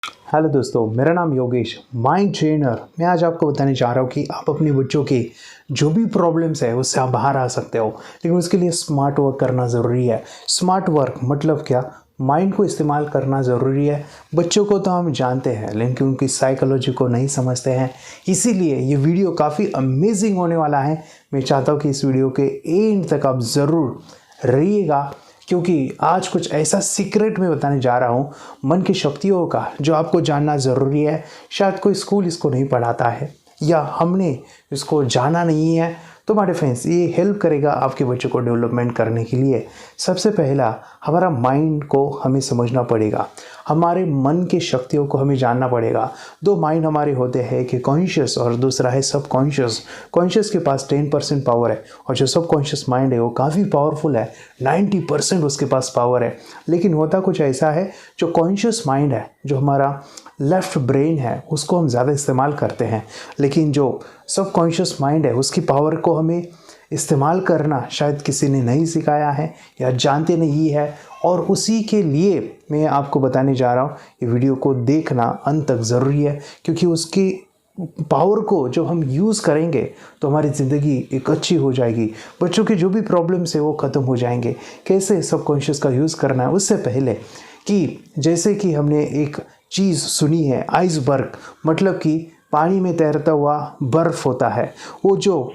Hello दोस्तों, मेरा नाम योगेश, माइंड ट्रेनर। मैं आज आपको बताने जा रहा हूँ कि आप अपने बच्चों के जो भी प्रॉब्लम्स है उससे आप बाहर आ सकते हो, लेकिन उसके लिए स्मार्ट वर्क करना ज़रूरी है। स्मार्ट वर्क मतलब क्या? माइंड को इस्तेमाल करना ज़रूरी है। बच्चों को तो हम जानते हैं, लेकिन उनकी साइकोलॉजी को नहीं समझते हैं। इसीलिए ये वीडियो काफ़ी अमेजिंग होने वाला है। मैं चाहता हूँ कि इस वीडियो के एंड तक आप ज़रूर रहिएगा, क्योंकि आज कुछ ऐसा सीक्रेट मैं बताने जा रहा हूँ मन की शक्तियों का, जो आपको जानना ज़रूरी है। शायद कोई स्कूल इसको नहीं पढ़ाता है या हमने इसको जाना नहीं है। तो हमारे फ्रेंड्स, ये हेल्प करेगा आपके बच्चों को डेवलपमेंट करने के लिए। सबसे पहला, हमारा माइंड को हमें समझना पड़ेगा। हमारे मन की शक्तियों को हमें जानना पड़ेगा। दो माइंड हमारे होते हैं, कि कॉन्शियस और दूसरा है सब कॉन्शियस। कॉन्शियस के पास 10% पावर है और जो सब कॉन्शियस माइंड है वो काफ़ी पावरफुल है, 90% उसके पास पावर है। लेकिन होता कुछ ऐसा है, जो कॉन्शियस माइंड है, जो हमारा लेफ्ट ब्रेन है, उसको हम ज़्यादा इस्तेमाल करते हैं। लेकिन जो सब कॉन्शियस माइंड है, उसकी पावर को हमें इस्तेमाल करना शायद किसी ने नहीं सिखाया है या जानते नहीं है। और उसी के लिए मैं आपको बताने जा रहा हूँ, ये वीडियो को देखना अंत तक ज़रूरी है, क्योंकि उसकी पावर को जब हम यूज़ करेंगे तो हमारी ज़िंदगी एक अच्छी हो जाएगी। बच्चों के जो भी प्रॉब्लम्स है वो ख़त्म हो जाएंगे। कैसे सबकॉन्शियस का यूज़ करना है, उससे पहले कि जैसे कि हमने एक चीज़ सुनी है, आइसबर्ग, मतलब कि पानी में तैरता हुआ बर्फ़ होता है। वो जो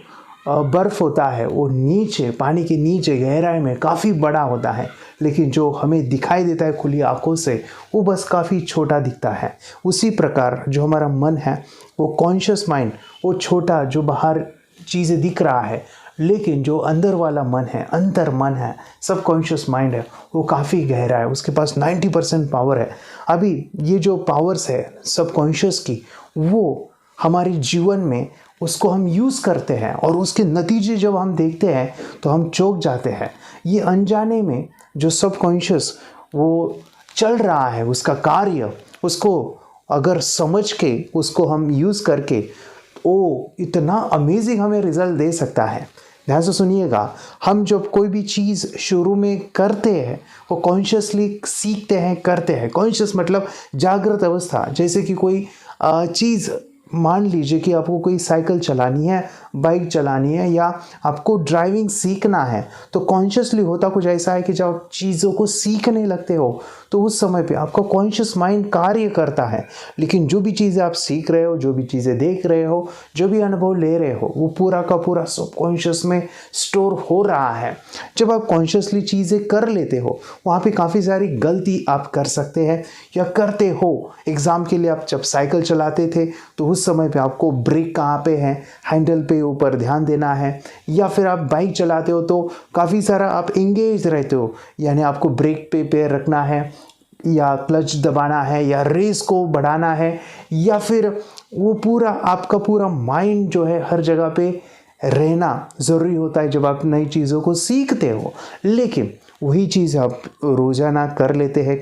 बर्फ़ होता है वो नीचे, पानी के नीचे गहराई में काफ़ी बड़ा होता है, लेकिन जो हमें दिखाई देता है खुली आंखों से, वो बस काफ़ी छोटा दिखता है। उसी प्रकार जो हमारा मन है, वो कॉन्शियस माइंड, वो छोटा जो बाहर चीज़ें दिख रहा है, लेकिन जो अंदर वाला मन है, अंतर मन है, सब कॉन्शियस माइंड है, वो काफ़ी गहरा है। उसके पास 90% पावर है। अभी ये जो पावर्स है सब कॉन्शियस की, वो हमारे जीवन में उसको हम यूज़ करते हैं और उसके नतीजे जब हम देखते हैं तो हम चौंक जाते हैं। ये अनजाने में जो सबकॉन्शियस वो चल रहा है, उसका कार्य, उसको अगर समझ के उसको हम यूज़ करके, ओ इतना अमेजिंग हमें रिजल्ट दे सकता है। ध्यान से सुनिएगा। हम जब कोई भी चीज़ शुरू में करते हैं, वो कॉन्शियसली सीखते हैं, करते हैं। कॉन्शियस मतलब जागृत अवस्था। जैसे कि कोई चीज़, मान लीजिए कि आपको कोई साइकिल चलानी है, बाइक चलानी है, या आपको ड्राइविंग सीखना है, तो कॉन्शियसली होता कुछ ऐसा है कि जब आप चीज़ों को सीखने लगते हो तो उस समय पे आपका कॉन्शियस माइंड कार्य करता है। लेकिन जो भी चीज़ें आप सीख रहे हो, जो भी चीज़ें देख रहे हो, जो भी अनुभव ले रहे हो, वो पूरा का पूरा सबकॉन्शियस में स्टोर हो रहा है। जब आप कॉन्शियसली चीज़ें कर लेते हो, वहाँ पे काफ़ी सारी गलती आप कर सकते हैं या करते हो। एग्ज़ाम के लिए आप जब साइकिल चलाते थे तो उस समय पे आपको ब्रेक कहाँ पे है, हैंडल पे ऊपर ध्यान देना है। या फिर आप बाइक चलाते हो तो काफ़ी सारा आप एंगेज रहते हो, यानी आपको ब्रेक पे पैर रखना है, या क्लच दबाना है, या रेस को बढ़ाना है, या फिर वो पूरा आपका पूरा माइंड जो है हर जगह पे रहना ज़रूरी होता है जब आप नई चीज़ों को सीखते हो। लेकिन वही चीज़ आप रोज़ाना कर लेते हैं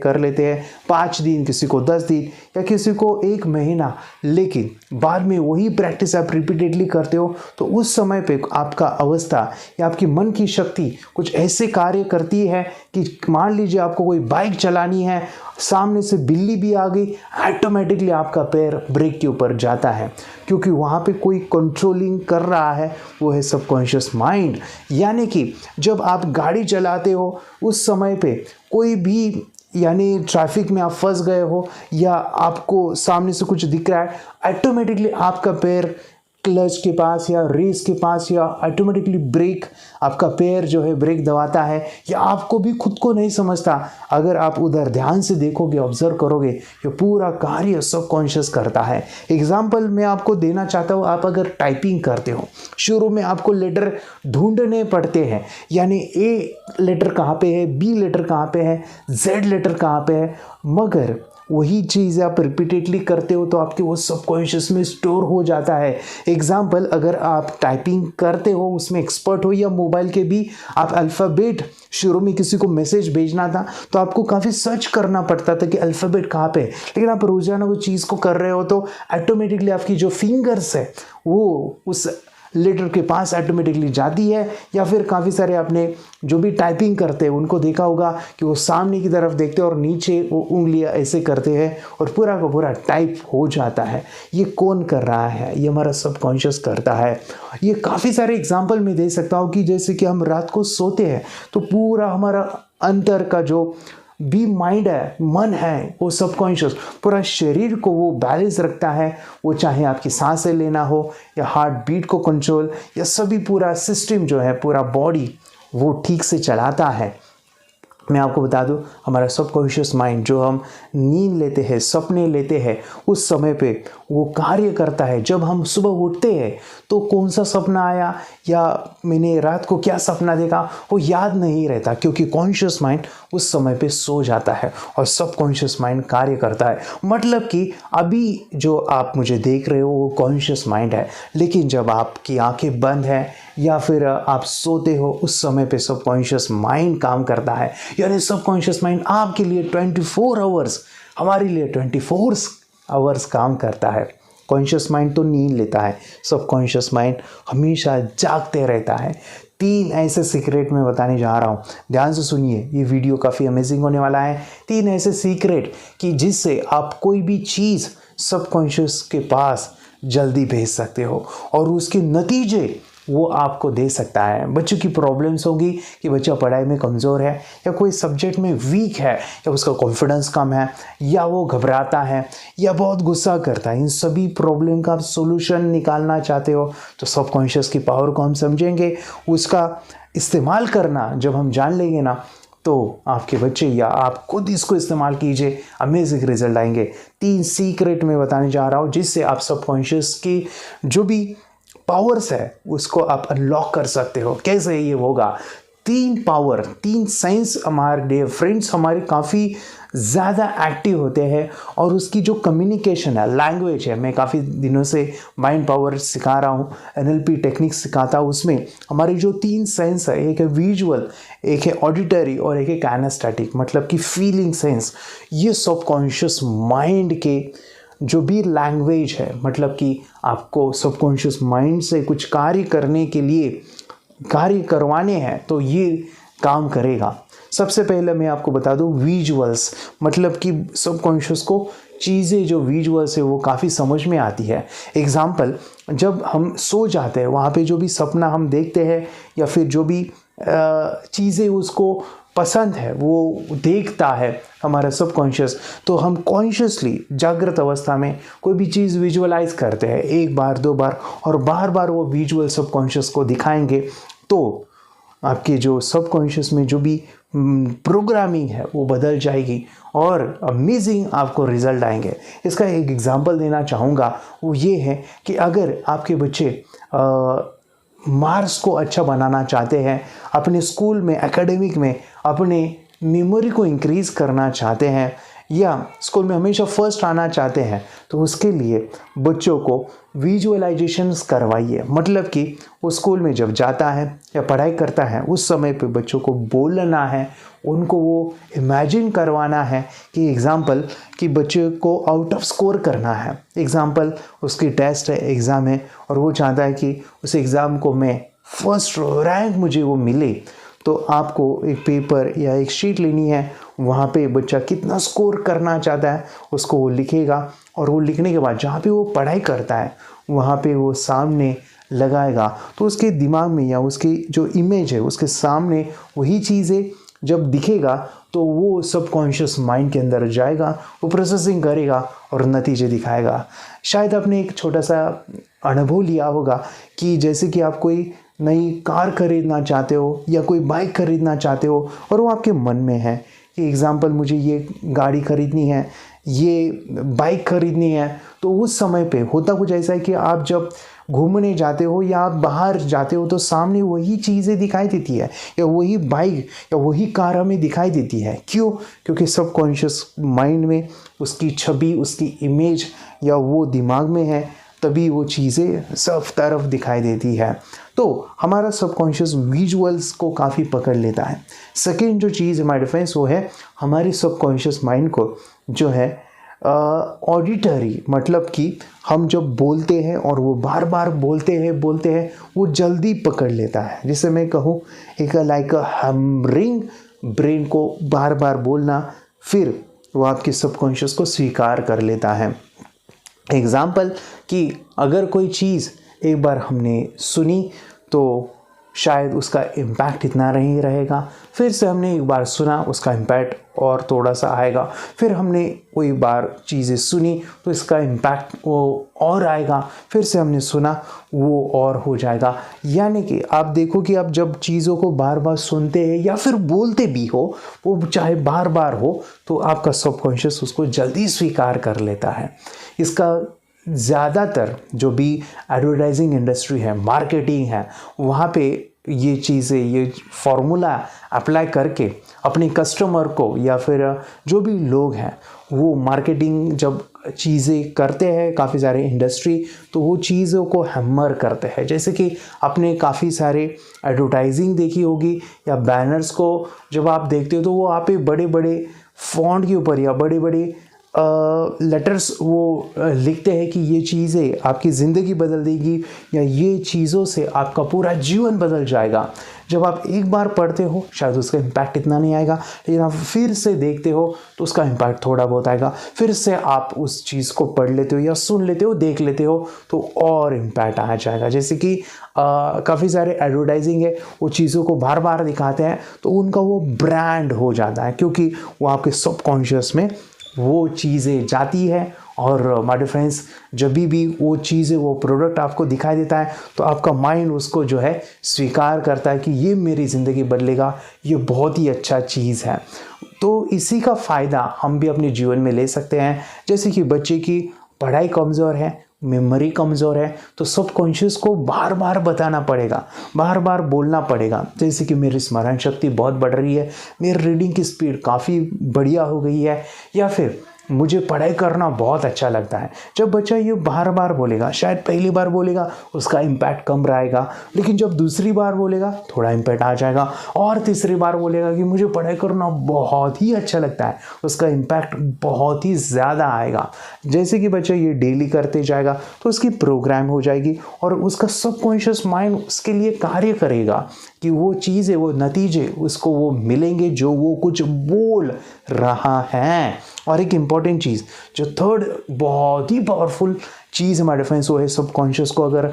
5 दिन, किसी को 10 दिन, या किसी को 1 महीना, लेकिन बाद में वही प्रैक्टिस आप रिपीटेडली करते हो, तो उस समय पे आपका अवस्था या आपकी मन की शक्ति कुछ ऐसे कार्य करती है कि मान लीजिए आपको कोई बाइक चलानी है, सामने से बिल्ली भी आ गई, ऑटोमेटिकली आपका पैर ब्रेक के ऊपर जाता है, क्योंकि वहाँ पे कोई कंट्रोलिंग कर रहा है, वो है सबकॉन्शियस माइंड। यानी कि जब आप गाड़ी चलाते हो उस समय पे कोई भी, यानी ट्रैफिक में आप फंस गए हो या आपको सामने से कुछ दिख रहा है, ऑटोमेटिकली आपका पैर क्लच के पास या रेस के पास, या ऑटोमेटिकली ब्रेक, आपका पैर जो है ब्रेक दबाता है, या आपको भी खुद को नहीं समझता। अगर आप उधर ध्यान से देखोगे, ऑब्जर्व करोगे, ये पूरा कार्य सबकॉन्शियस करता है। एग्जाम्पल मैं आपको देना चाहता हूँ, आप अगर टाइपिंग करते हो, शुरू में आपको लेटर ढूंढने पड़ते हैं, यानी ए लेटर कहाँ पे है, बी लेटर कहाँ पे है, जेड लेटर कहाँ पे है, मगर वही चीज़ आप रिपीटेडली करते हो तो आपके वो सबकॉन्शियस में स्टोर हो जाता है। एग्जाम्पल, अगर आप टाइपिंग करते हो, उसमें एक्सपर्ट हो, या मोबाइल के भी आप अल्फ़ाबेट, शुरू में किसी को मैसेज भेजना था तो आपको काफ़ी सर्च करना पड़ता था कि अल्फ़ाबेट कहाँ पे है, लेकिन आप रोज़ाना वो चीज़ को कर रहे हो तो ऑटोमेटिकली आपकी जो फिंगर्स है वो उस लेटर के पास ऑटोमेटिकली जाती है, या फिर काफ़ी सारे आपने जो भी टाइपिंग करते हैं उनको देखा होगा कि वो सामने की तरफ देखते हैं और नीचे वो उंगलियां ऐसे करते हैं और पूरा का पूरा टाइप हो जाता है। ये कौन कर रहा है? ये हमारा सबकॉन्शियस करता है। ये काफ़ी सारे एग्जाम्पल मैं दे सकता हूँ कि जैसे कि हम रात को सोते हैं तो पूरा हमारा अंदर का जो भी माइंड है, मन है, वो सबकॉन्शियस पूरा शरीर को वो बैलेंस रखता है। वो चाहे आपकी सांसें लेना हो या हार्ट बीट को कंट्रोल या सभी पूरा सिस्टम जो है, पूरा बॉडी वो ठीक से चलाता है। मैं आपको बता दूं, हमारा सबकॉन्शियस माइंड जो हम नींद लेते हैं, सपने लेते हैं, उस समय पे वो कार्य करता है। जब हम सुबह उठते हैं तो कौन सा सपना आया या मैंने रात को क्या सपना देखा वो याद नहीं रहता, क्योंकि कॉन्शियस माइंड उस समय पे सो जाता है और सबकॉन्शियस माइंड कार्य करता है। मतलब कि अभी जो आप मुझे देख रहे हो वो कॉन्शियस माइंड है, लेकिन जब आपकी आंखें बंद है या फिर आप सोते हो उस समय पे सबकॉन्शियस माइंड काम करता है। यानी सबकॉन्शियस माइंड आपके लिए 24 आवर्स, हमारे लिए 24 आवर्स काम करता है। कॉन्शियस माइंड तो नींद लेता है, सबकॉन्शियस माइंड हमेशा जागते रहता है। 3 ऐसे सीक्रेट मैं बताने जा रहा हूँ, ध्यान से सुनिए, ये वीडियो काफ़ी अमेजिंग होने वाला है। 3 ऐसे सीक्रेट कि जिससे आप कोई भी चीज़ सबकॉन्शियस के पास जल्दी भेज सकते हो और उसके नतीजे वो आपको दे सकता है। बच्चों की प्रॉब्लम्स होगी कि बच्चा पढ़ाई में कमज़ोर है या कोई सब्जेक्ट में वीक है या उसका कॉन्फिडेंस कम है या वो घबराता है या बहुत गुस्सा करता है। इन सभी प्रॉब्लम का आप सोल्यूशन निकालना चाहते हो तो सबकॉन्शियस की पावर को हम समझेंगे, उसका इस्तेमाल करना जब हम जान लेंगे ना, तो आपके बच्चे या आप खुद इसको इस्तेमाल कीजिए, अमेजिंग रिजल्ट आएंगे। 3 सीक्रेट मैं बताने जा रहा हूँ जिससे आप सबकॉन्शियस की जो भी पावर्स है उसको आप अनलॉक कर सकते हो। कैसे ये होगा? 3 पावर, 3 साइंस हमारे डियर फ्रेंड्स हमारे काफ़ी ज़्यादा एक्टिव होते हैं और उसकी जो कम्युनिकेशन है, लैंग्वेज है, मैं काफ़ी दिनों से माइंड पावर सिखा रहा हूँ, NLP टेक्निक सिखाता हूँ। उसमें हमारी जो 3 सेंस है, एक है विजुअल, एक है ऑडिटरी और एक है काइनेस्थेटिक, मतलब कि फीलिंग सेंस। ये सबकॉन्शियस माइंड के जो भी लैंग्वेज है, मतलब कि आपको सबकॉन्शियस माइंड से कुछ कार्य करने के लिए कार्य करवाने हैं तो ये काम करेगा। सबसे पहले मैं आपको बता दूं विजुअल्स, मतलब कि सबकॉन्शियस को चीज़ें जो विजुअल्स है वो काफ़ी समझ में आती है। एग्जाम्पल, जब हम सो जाते हैं वहाँ पे जो भी सपना हम देखते हैं या फिर जो भी चीज़ें उसको पसंद है वो देखता है हमारा सबकॉन्शियस, तो हम कॉन्शियसली जागृत अवस्था में कोई भी चीज़ विजुअलाइज करते हैं 1 बार 2 बार और बार बार वो विजुअल सबकॉन्शियस को दिखाएंगे, तो आपके जो सबकॉन्शियस में जो भी प्रोग्रामिंग है वो बदल जाएगी और अमेजिंग आपको रिजल्ट आएंगे। इसका एक एग्जांपल देना चाहूँगा, वो ये है कि अगर आपके बच्चे मार्क्स को अच्छा बनाना चाहते हैं, अपने स्कूल में एकेडमिक में अपने मेमोरी को इंक्रीज करना चाहते हैं या स्कूल में हमेशा फर्स्ट आना चाहते हैं, तो उसके लिए बच्चों को विजुअलाइजेशंस करवाइए। मतलब कि वो स्कूल में जब जाता है या पढ़ाई करता है उस समय पे बच्चों को बोलना है, उनको वो इमेजिन करवाना है कि एग्ज़ाम्पल कि बच्चे को आउट ऑफ स्कोर करना है। एग्ज़ाम्पल, उसकी टेस्ट है, एग्ज़ाम है और वो चाहता है कि उस एग्ज़ाम को मैं फर्स्ट रैंक मुझे वो मिले, तो आपको एक पेपर या एक शीट लेनी है, वहाँ पे बच्चा कितना स्कोर करना चाहता है उसको वो लिखेगा और वो लिखने के बाद जहाँ पे वो पढ़ाई करता है वहाँ पे वो सामने लगाएगा, तो उसके दिमाग में या उसकी जो इमेज है उसके सामने वही चीज़ें जब दिखेगा तो वो सबकॉन्शियस माइंड के अंदर जाएगा, वो प्रोसेसिंग करेगा और नतीजे दिखाएगा। शायद आपने एक छोटा सा अनुभव लिया होगा कि जैसे कि आप कोई नई कार खरीदना चाहते हो या कोई बाइक खरीदना चाहते हो और वो आपके मन में है कि एग्ज़ाम्पल मुझे ये गाड़ी खरीदनी है, ये बाइक खरीदनी है, तो उस समय पे होता कुछ ऐसा है कि आप जब घूमने जाते हो या आप बाहर जाते हो तो सामने वही चीज़ें दिखाई देती है या वही बाइक या वही कार हमें दिखाई देती है। क्यों? क्योंकि सबकॉन्शियस माइंड में उसकी छवि, उसकी इमेज या वो दिमाग में है, तभी वो चीज़ें सब तरफ दिखाई देती है। तो हमारा सबकॉन्शियस विजुअल्स को काफ़ी पकड़ लेता है। सेकेंड जो चीज़ हमारे डिफेंस वो है हमारे सबकॉन्शियस माइंड को जो है ऑडिटरी, मतलब कि हम जब बोलते हैं और वो बार बार बोलते हैं वो जल्दी पकड़ लेता है। जिसे मैं कहूँ एक लाइक हैमरिंग ब्रेन को बार बार बोलना, फिर वो आपके सबकॉन्शियस को स्वीकार कर लेता है। एग्जाम्पल कि अगर कोई चीज़ एक बार हमने सुनी तो शायद उसका इम्पैक्ट इतना नहीं रहेगा, फिर से हमने एक बार सुना उसका इम्पैक्ट और थोड़ा सा आएगा, फिर हमने कोई बार चीज़ें सुनी तो इसका इम्पैक्ट वो और आएगा, फिर से हमने सुना वो और हो जाएगा। यानी कि आप देखो कि आप जब चीज़ों को बार बार सुनते हैं या फिर बोलते भी हो, वो चाहे बार बार हो, तो आपका सबकॉन्शियस उसको जल्दी स्वीकार कर लेता है। इसका ज़्यादातर जो भी एडवर्टाइजिंग इंडस्ट्री है, मार्केटिंग है, वहाँ पे ये चीज़ें, ये फॉर्मूला अप्लाई करके अपने कस्टमर को या फिर जो भी लोग हैं वो मार्केटिंग जब चीज़ें करते हैं काफ़ी सारे इंडस्ट्री, तो वो चीज़ों को हैमर करते हैं। जैसे कि आपने काफ़ी सारे एडवर्टाइजिंग देखी होगी या बैनर्स को जब आप देखते हो तो वो आप बड़े बड़े फॉन्ट के ऊपर या बड़े बड़े लेटर्स वो लिखते हैं कि ये चीज़ें आपकी ज़िंदगी बदल देगी या ये चीज़ों से आपका पूरा जीवन बदल जाएगा। जब आप एक बार पढ़ते हो शायद उसका इम्पैक्ट इतना नहीं आएगा, लेकिन आप फिर से देखते हो तो उसका इम्पैक्ट थोड़ा बहुत आएगा, फिर से आप उस चीज़ को पढ़ लेते हो या सुन लेते हो, देख लेते हो तो और इम्पैक्ट आ जाएगा। जैसे कि काफ़ी सारे एडवर्टाइजिंग है, वो चीज़ों को बार बार दिखाते हैं तो उनका वो ब्रांड हो जाता है, क्योंकि वो आपके सबकॉन्शियस में वो चीज़ें जाती है। और माय डियर फ्रेंड्स, जब भी वो चीज़ें, वो प्रोडक्ट आपको दिखाई देता है तो आपका माइंड उसको जो है स्वीकार करता है कि ये मेरी ज़िंदगी बदलेगा, ये बहुत ही अच्छा चीज़ है। तो इसी का फ़ायदा हम भी अपने जीवन में ले सकते हैं। जैसे कि बच्चे की पढ़ाई कमज़ोर है, मेमोरी कमज़ोर है, तो सबकॉन्शियस को बार बार बताना पड़ेगा, बार बार बोलना पड़ेगा। जैसे कि मेरी स्मरण शक्ति बहुत बढ़ रही है, मेरी रीडिंग की स्पीड काफ़ी बढ़िया हो गई है, या फिर मुझे पढ़ाई करना बहुत अच्छा लगता है। जब बच्चा ये बार बार बोलेगा, शायद पहली बार बोलेगा उसका इम्पैक्ट कम रहेगा, लेकिन जब दूसरी बार बोलेगा थोड़ा इम्पैक्ट आ जाएगा, और तीसरी बार बोलेगा कि मुझे पढ़ाई करना बहुत ही अच्छा लगता है, उसका इम्पैक्ट बहुत ही ज़्यादा आएगा। जैसे कि बच्चा ये डेली करते जाएगा तो उसकी प्रोग्राम हो जाएगी और उसका सबकॉन्शियस माइंड उसके लिए कार्य करेगा कि वो चीज़ें, वो नतीजे उसको वो मिलेंगे जो वो कुछ बोल रहा है। और एक इम्पॉर्टेंट चीज़, जो थर्ड बहुत ही पावरफुल चीज़ हमारे फ्रेंड्स, वो है सबकॉन्शियस को अगर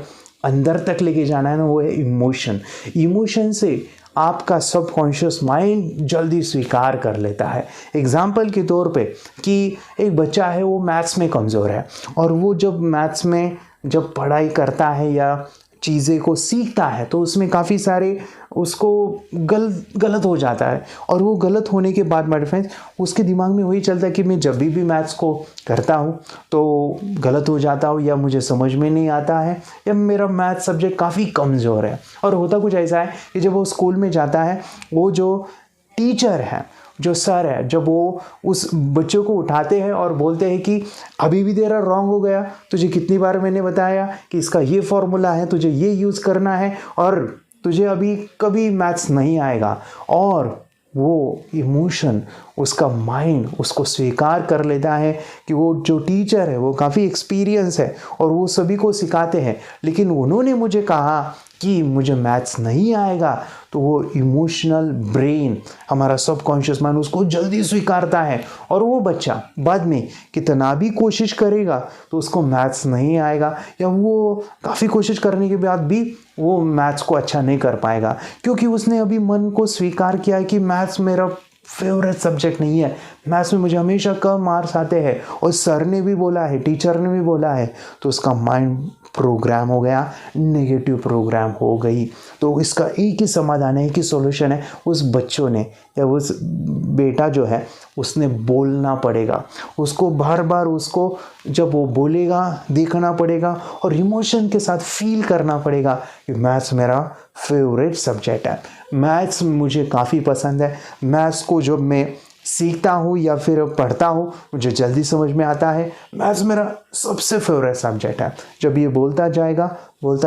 अंदर तक लेके जाना है ना, वो है इमोशन। इमोशन से आपका सबकॉन्शियस माइंड जल्दी स्वीकार कर लेता है। एग्जाम्पल के तौर पे कि एक बच्चा है, वो मैथ्स में कमज़ोर है, और वो जब मैथ्स में जब पढ़ाई करता है या चीज़ें को सीखता है तो उसमें काफ़ी सारे उसको गलत हो जाता है, और वो गलत होने के बाद माय फ्रेंड्स उसके दिमाग में वही चलता है कि मैं जब भी मैथ्स को करता हूँ तो गलत हो जाता हूँ, या मुझे समझ में नहीं आता है, या मेरा मैथ्स सब्जेक्ट काफ़ी कमज़ोर है। और होता कुछ ऐसा है कि जब वो स्कूल में जाता है, वो जो टीचर है, जो सर है, जब वो उस बच्चों को उठाते हैं और बोलते हैं कि अभी भी तेरा रॉन्ग हो गया, तुझे कितनी बार मैंने बताया कि इसका ये फॉर्मूला है, तुझे ये यूज़ करना है, और तुझे अभी कभी मैथ्स नहीं आएगा। और वो इमोशन, उसका माइंड उसको स्वीकार कर लेता है कि वो जो टीचर है वो काफ़ी एक्सपीरियंस है और वो सभी को सिखाते हैं, लेकिन उन्होंने मुझे कहा कि मुझे मैथ्स नहीं आएगा। तो वो इमोशनल ब्रेन, हमारा सबकॉन्शियस माइंड उसको जल्दी स्वीकारता है, और वो बच्चा बाद में कितना भी कोशिश करेगा तो उसको मैथ्स नहीं आएगा, या वो काफ़ी कोशिश करने के बाद भी वो मैथ्स को अच्छा नहीं कर पाएगा, क्योंकि उसने अभी मन को स्वीकार किया कि मैथ्स मेरा फेवरेट सब्जेक्ट नहीं है, मैथ्स में मुझे हमेशा कम मार्क्स आते हैं, और सर ने भी बोला है, टीचर ने भी बोला है, तो उसका माइंड प्रोग्राम हो गया, नेगेटिव प्रोग्राम हो गई। तो इसका एक ही समाधान है, एक ही सॉल्यूशन है, उस बच्चों ने या उस बेटा जो है उसने बोलना पड़ेगा, उसको बार बार उसको जब वो बोलेगा देखना पड़ेगा, और इमोशन के साथ फील करना पड़ेगा कि मैथ्स मेरा फेवरेट सब्जेक्ट है, मैथ्स मुझे काफ़ी पसंद है, मैथ्स को जब मैं सीखता हूँ या फिर पढ़ता हूँ मुझे जल्दी समझ में आता है, मैथ्स मेरा सबसे फेवरेट सब्जेक्ट है। जब ये बोलता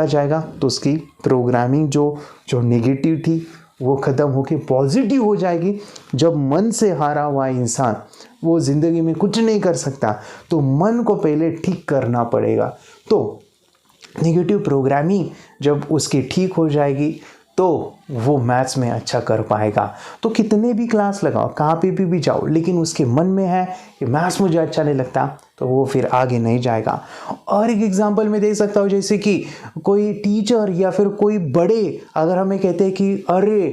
जाएगा तो उसकी प्रोग्रामिंग जो नेगेटिव थी वो ख़त्म होकर पॉजिटिव हो जाएगी। जब मन से हारा हुआ इंसान वो ज़िंदगी में कुछ नहीं कर सकता, तो मन को पहले ठीक करना पड़ेगा। तो नेगेटिव प्रोग्रामिंग जब उसकी ठीक हो जाएगी तो वो मैथ्स में अच्छा कर पाएगा। तो कितने भी क्लास लगाओ, कहाँ पे भी जाओ, लेकिन उसके मन में है कि मैथ्स मुझे अच्छा नहीं लगता, तो वो फिर आगे नहीं जाएगा। और एक एग्जांपल मैं दे सकता हूँ, जैसे कि कोई टीचर या फिर कोई बड़े अगर हमें कहते हैं कि अरे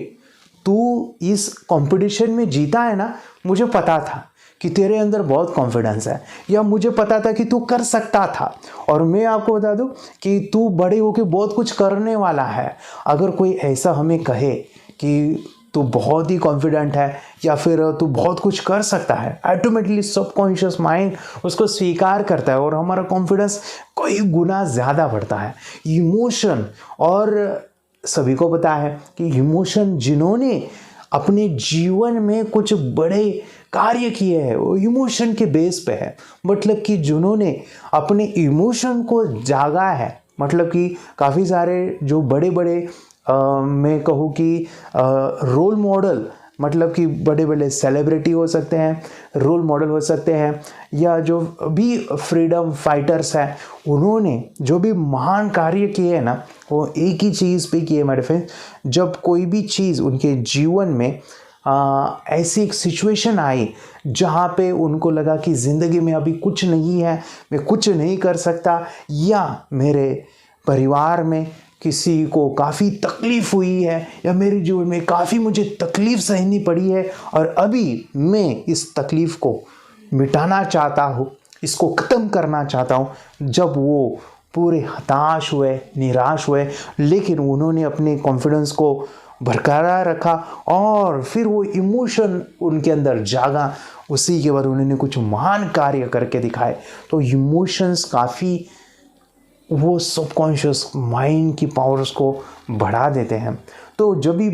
तू इस कंपटीशन में जीता है ना, मुझे पता था कि तेरे अंदर बहुत कॉन्फिडेंस है, या मुझे पता था कि तू कर सकता था, और मैं आपको बता दूं कि तू बड़े होके बहुत कुछ करने वाला है। अगर कोई ऐसा हमें कहे कि तू बहुत ही कॉन्फिडेंट है या फिर तू बहुत कुछ कर सकता है, ऑटोमेटिकली सबकॉन्शियस माइंड उसको स्वीकार करता है और हमारा कॉन्फिडेंस कई गुना ज़्यादा बढ़ता है। इमोशन, और सभी को पता है कि इमोशन जिन्होंने अपने जीवन में कुछ बड़े कार्य किए हैं वो इमोशन के बेस पे है। मतलब कि जिन्होंने अपने इमोशन को जागा है, मतलब कि काफ़ी सारे जो बड़े बड़े मैं कहूँ कि रोल मॉडल, मतलब कि बड़े बड़े सेलिब्रिटी हो सकते हैं, रोल मॉडल हो सकते हैं, या जो भी फ्रीडम फाइटर्स हैं, उन्होंने जो भी महान कार्य किए हैं ना, वो एक ही चीज़ पे किए मेरे फ्रेंड। जब कोई भी चीज़ उनके जीवन में ऐसी एक सिचुएशन आई जहाँ पे उनको लगा कि ज़िंदगी में अभी कुछ नहीं है, मैं कुछ नहीं कर सकता, या मेरे परिवार में किसी को काफ़ी तकलीफ़ हुई है, या मेरे जीवन में काफ़ी मुझे तकलीफ़ सहनी पड़ी है और अभी मैं इस तकलीफ़ को मिटाना चाहता हूँ, इसको ख़त्म करना चाहता हूँ। जब वो पूरे हताश हुए, निराश हुए, लेकिन उन्होंने अपने कॉन्फिडेंस को बरकरार रखा और फिर वो इमोशन उनके अंदर जागा, उसी के बाद उन्होंने कुछ महान कार्य करके दिखाए। तो इमोशंस काफ़ी वो सबकॉन्शियस माइंड की पावर्स को बढ़ा देते हैं। तो जब भी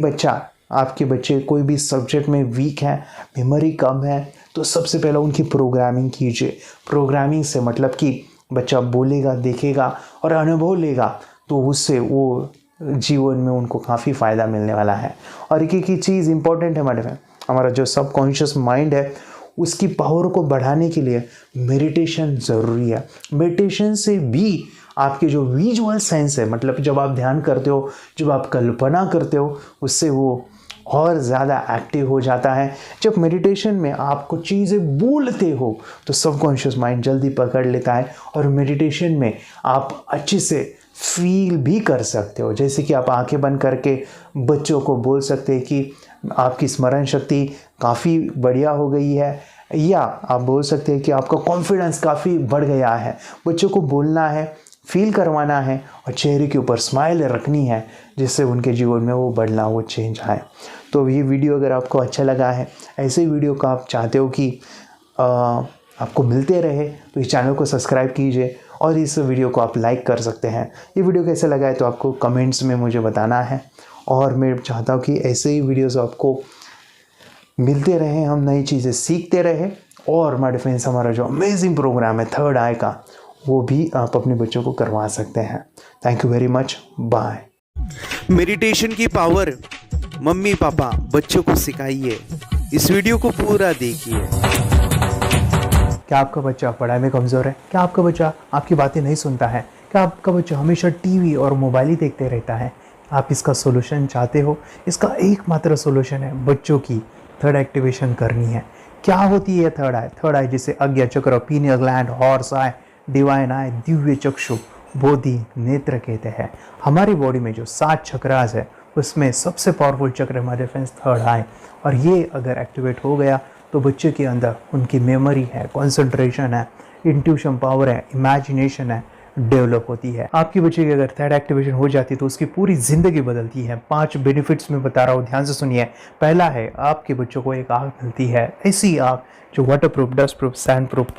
आपके बच्चे कोई भी सब्जेक्ट में वीक है, मेमोरी कम है, तो सबसे पहले उनकी प्रोग्रामिंग कीजिए। प्रोग्रामिंग से मतलब कि बच्चा बोलेगा, देखेगा और अनुभव लेगा, तो उससे वो जीवन में उनको काफ़ी फ़ायदा मिलने वाला है। और एक ही चीज़ इंपॉर्टेंट है मैडम, हमारा जो सबकॉन्शियस माइंड है उसकी पावर को बढ़ाने के लिए मेडिटेशन ज़रूरी है। मेडिटेशन से भी आपके जो विजुअल सेंस है, मतलब जब आप ध्यान करते हो, जब आप कल्पना करते हो, उससे वो और ज़्यादा एक्टिव हो जाता है। जब मेडिटेशन में आप कुछ चीज़ें बोलते हो तो सबकॉन्शियस माइंड जल्दी पकड़ लेता है, और मेडिटेशन में आप अच्छे से फील भी कर सकते हो। जैसे कि आप आंखें बंद करके बच्चों को बोल सकते हैं कि आपकी स्मरण शक्ति काफ़ी बढ़िया हो गई है, या आप बोल सकते हैं कि आपका कॉन्फिडेंस काफ़ी बढ़ गया है। बच्चों को बोलना है, फील करवाना है और चेहरे के ऊपर स्माइल रखनी है, जिससे उनके जीवन में वो बदलाव, वो चेंज आए। तो ये वीडियो अगर आपको अच्छा लगा है, ऐसे वीडियो का आप चाहते हो कि आपको मिलते रहे, तो इस चैनल को सब्सक्राइब कीजिए और इस वीडियो को आप लाइक कर सकते हैं। ये वीडियो कैसे लगा है तो आपको कमेंट्स में मुझे बताना है, और मैं चाहता हूँ कि ऐसे ही वीडियोस आपको मिलते रहें, हम नई चीज़ें सीखते रहें। और माय फ्रेंड्स, हमारा जो अमेजिंग प्रोग्राम है थर्ड आई का, वो भी आप अपने बच्चों को करवा सकते हैं। Thank you very much, bye. Meditation की पावर मम्मी पापा बच्चों को सिखाइए। इस वीडियो को पूरा देखिए। क्या आपका बच्चा पढ़ाई में कमज़ोर है? क्या आपका बच्चा आपकी बातें नहीं सुनता है? क्या आपका बच्चा हमेशा टीवी और मोबाइल ही देखते रहता है? आप इसका सोल्यूशन चाहते हो? इसका एकमात्र सोल्यूशन है बच्चों की थर्ड एक्टिवेशन करनी है। क्या होती है थर्ड आई? थर्ड आई जिसे Ajna chakra, pineal gland, Horus eye, divine eye, दिव्य चक्षु, बोधि नेत्र कहते हैं। हमारी बॉडी में जो 7 चक्रास है उसमें सबसे पावरफुल चक्र हमारे फ्रेंड्स थर्ड आई, और ये अगर एक्टिवेट हो गया तो बच्चे के अंदर उनकी मेमोरी है, कंसंट्रेशन है, इंट्यूशन पावर है, इमेजिनेशन है, डेवलप होती है। आपकी बच्चे की अगर थर्ड एक्टिवेशन हो जाती है तो उसकी पूरी ज़िंदगी बदलती है। 5 बेनिफिट्स में बता रहा हूँ, ध्यान से सुनिए। पहला है, आपके बच्चों को एक आँख मिलती है, ऐसी आँख जो waterproof, dustproof, sandproof,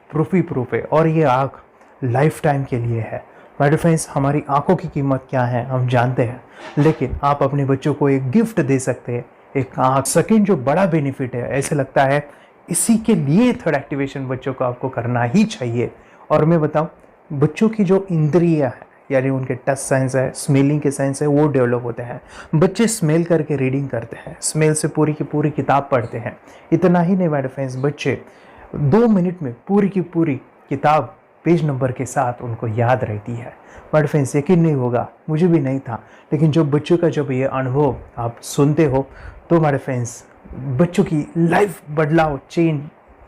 proof ही प्रूफ है, और ये आँख लाइफ टाइम के लिए है। माय फ्रेंड्स, हमारी आँखों की कीमत क्या है हम जानते हैं, लेकिन आप अपने बच्चों को एक गिफ्ट दे सकते हैं, एक आँख। सेकेंड जो बड़ा बेनिफिट है, ऐसे लगता है इसी के लिए थर्ड एक्टिवेशन बच्चों को आपको करना ही चाहिए। और मैं बताऊं, बच्चों की जो इंद्रियां है यानी उनके टच सेंस है, स्मेलिंग के सेंस है, वो डेवलप होते हैं। बच्चे स्मेल करके रीडिंग करते हैं, स्मेल से पूरी की पूरी किताब पढ़ते हैं। इतना ही नहीं माय फ्रेंड्स, बच्चे 2 मिनट में पूरी की पूरी किताब पेज नंबर के साथ उनको याद रहती है। बट फ्रेंड्स यकीन नहीं होगा, मुझे भी नहीं था, लेकिन जब बच्चों का जब ये अनुभव आप सुनते हो तो हमारे फ्रेंड्स बच्चों की लाइफ बदलाव चेंज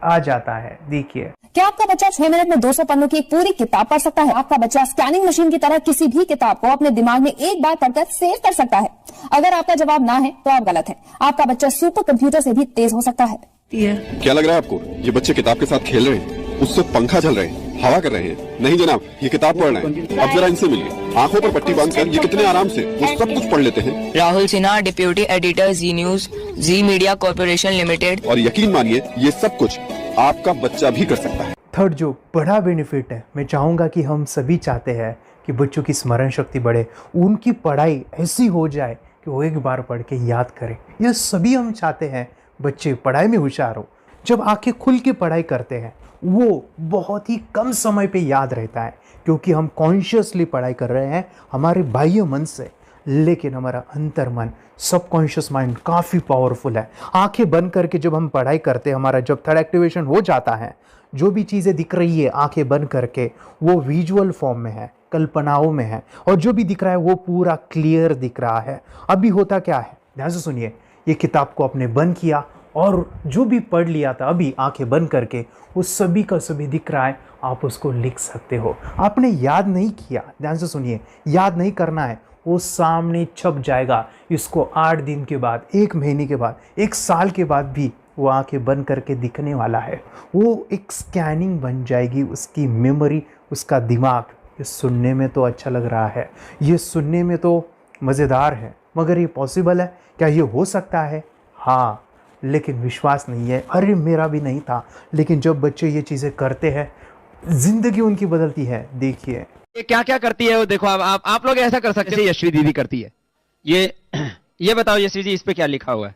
आ जाता है। देखिए, क्या आपका बच्चा 6 मिनट में 200 पन्नों की एक पूरी किताब पढ़ सकता है? आपका बच्चा स्कैनिंग मशीन की तरह किसी भी किताब को अपने दिमाग में एक बार पढ़कर सेव कर सकता है? अगर आपका जवाब ना है तो आप गलत हैं। आपका बच्चा सुपर कंप्यूटर से भी तेज हो सकता है। क्या लग रहा है आपको ये बच्चे किताब के साथ खेल रहे हैं, उससे पंखा चल रहे हैं, हवा कर रहे हैं? नहीं जनाब, ये किताब पढ़ रहे हैं। अब जरा इनसे मिलिए, आंखों पर पट्टी बांधकर ये कितने आराम से वो सब कुछ पढ़ लेते हैं। राहुल सिन्हा, डिप्यूटी एडिटर, जी न्यूज, जी मीडिया कॉर्पोरेशन लिमिटेड। और यकीन मानिए ये सब कुछ आपका बच्चा भी कर सकता है। थर्ड जो बड़ा बेनिफिट है, मैं चाहूँगा कि हम सभी चाहते हैं कि बच्चों की स्मरण शक्ति बढ़े, उनकी पढ़ाई ऐसी हो जाए कि वो एक बार पढ़ के याद करें। यह सभी हम चाहते हैं, बच्चे पढ़ाई में होशियार हो। जब आंखें खुल के पढ़ाई करते हैं वो बहुत ही कम समय पे याद रहता है, क्योंकि हम कॉन्शियसली पढ़ाई कर रहे हैं हमारे बाह्य मन से, लेकिन हमारा अंतर मन, सबकॉन्शियस माइंड काफ़ी पावरफुल है। आंखें बंद करके जब हम पढ़ाई करते हैं, हमारा जब थर्ड एक्टिवेशन हो जाता है, जो भी चीज़ें दिख रही है आंखें बंद करके वो विजुअल फॉर्म में है, कल्पनाओं में है, और जो भी दिख रहा है वो पूरा क्लियर दिख रहा है। अभी होता क्या है, ध्यान से सुनिए, ये किताब को आपने बंद किया और जो भी पढ़ लिया था अभी आंखें बंद करके वो सभी का सभी दिख रहा है, आप उसको लिख सकते हो। आपने याद नहीं किया, ध्यान से सुनिए, याद नहीं करना है, वो सामने छप जाएगा। इसको 8 दिन के बाद, 1 महीने के बाद, 1 साल के बाद भी वो आंखें बंद करके दिखने वाला है। वो एक स्कैनिंग बन जाएगी, उसकी मेमोरी, उसका दिमाग। ये सुनने में तो अच्छा लग रहा है, ये सुनने में तो मज़ेदार है, मगर ये पॉसिबल है क्या? ये हो सकता है, हाँ, लेकिन विश्वास नहीं है। अरे मेरा भी नहीं था, लेकिन जब बच्चे ये चीज़ें करते हैं ज़िंदगी उनकी बदलती है। देखिए ये क्या क्या करती है वो देखो। अब आप लोग ऐसा कर सकते हैं, यशवी दीदी करती है। ये बताओ यशवी जी, इस पे क्या लिखा हुआ है?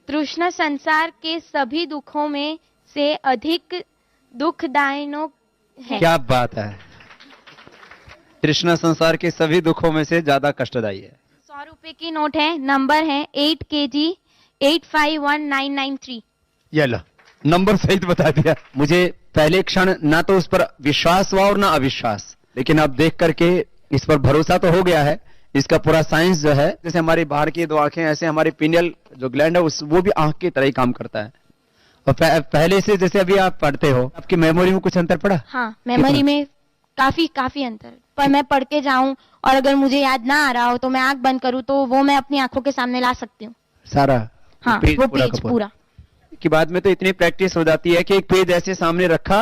तृष्णा संसार के सभी दुखों में से अधिक दुखदायक है। क्या बात है, तृष्णा संसार के सभी दुखों में से ज्यादा कष्टदायी है। 100 रुपए की नोट है, नंबर है 8 kg 851993। ये लो, नंबर सहित बता दिया। मुझे पहले क्षण ना तो उस पर विश्वास हुआ और ना अविश्वास, लेकिन अब देख करके इस पर भरोसा तो हो गया है। इसका पूरा साइंस जो है, जैसे हमारी बाहर की 2 आंखें, ऐसे हमारी पिनियल जो ग्लैंड है वो भी आंख की तरह ही काम करता है। और पहले से जैसे अभी आप पढ़ते हो, आपकी मेमोरी में कुछ अंतर पड़ा? हाँ, मेमोरी में काफी अंतर। पर मैं पढ़ के जाऊं और अगर मुझे याद ना आ रहा हो तो मैं आंख बंद करूं तो वो मैं अपनी आंखों के सामने ला सकती हूँ सारा। हाँ, वो पेज पूरा की बाद में तो इतनी प्रैक्टिस हो जाती है कि एक पेज ऐसे सामने रखा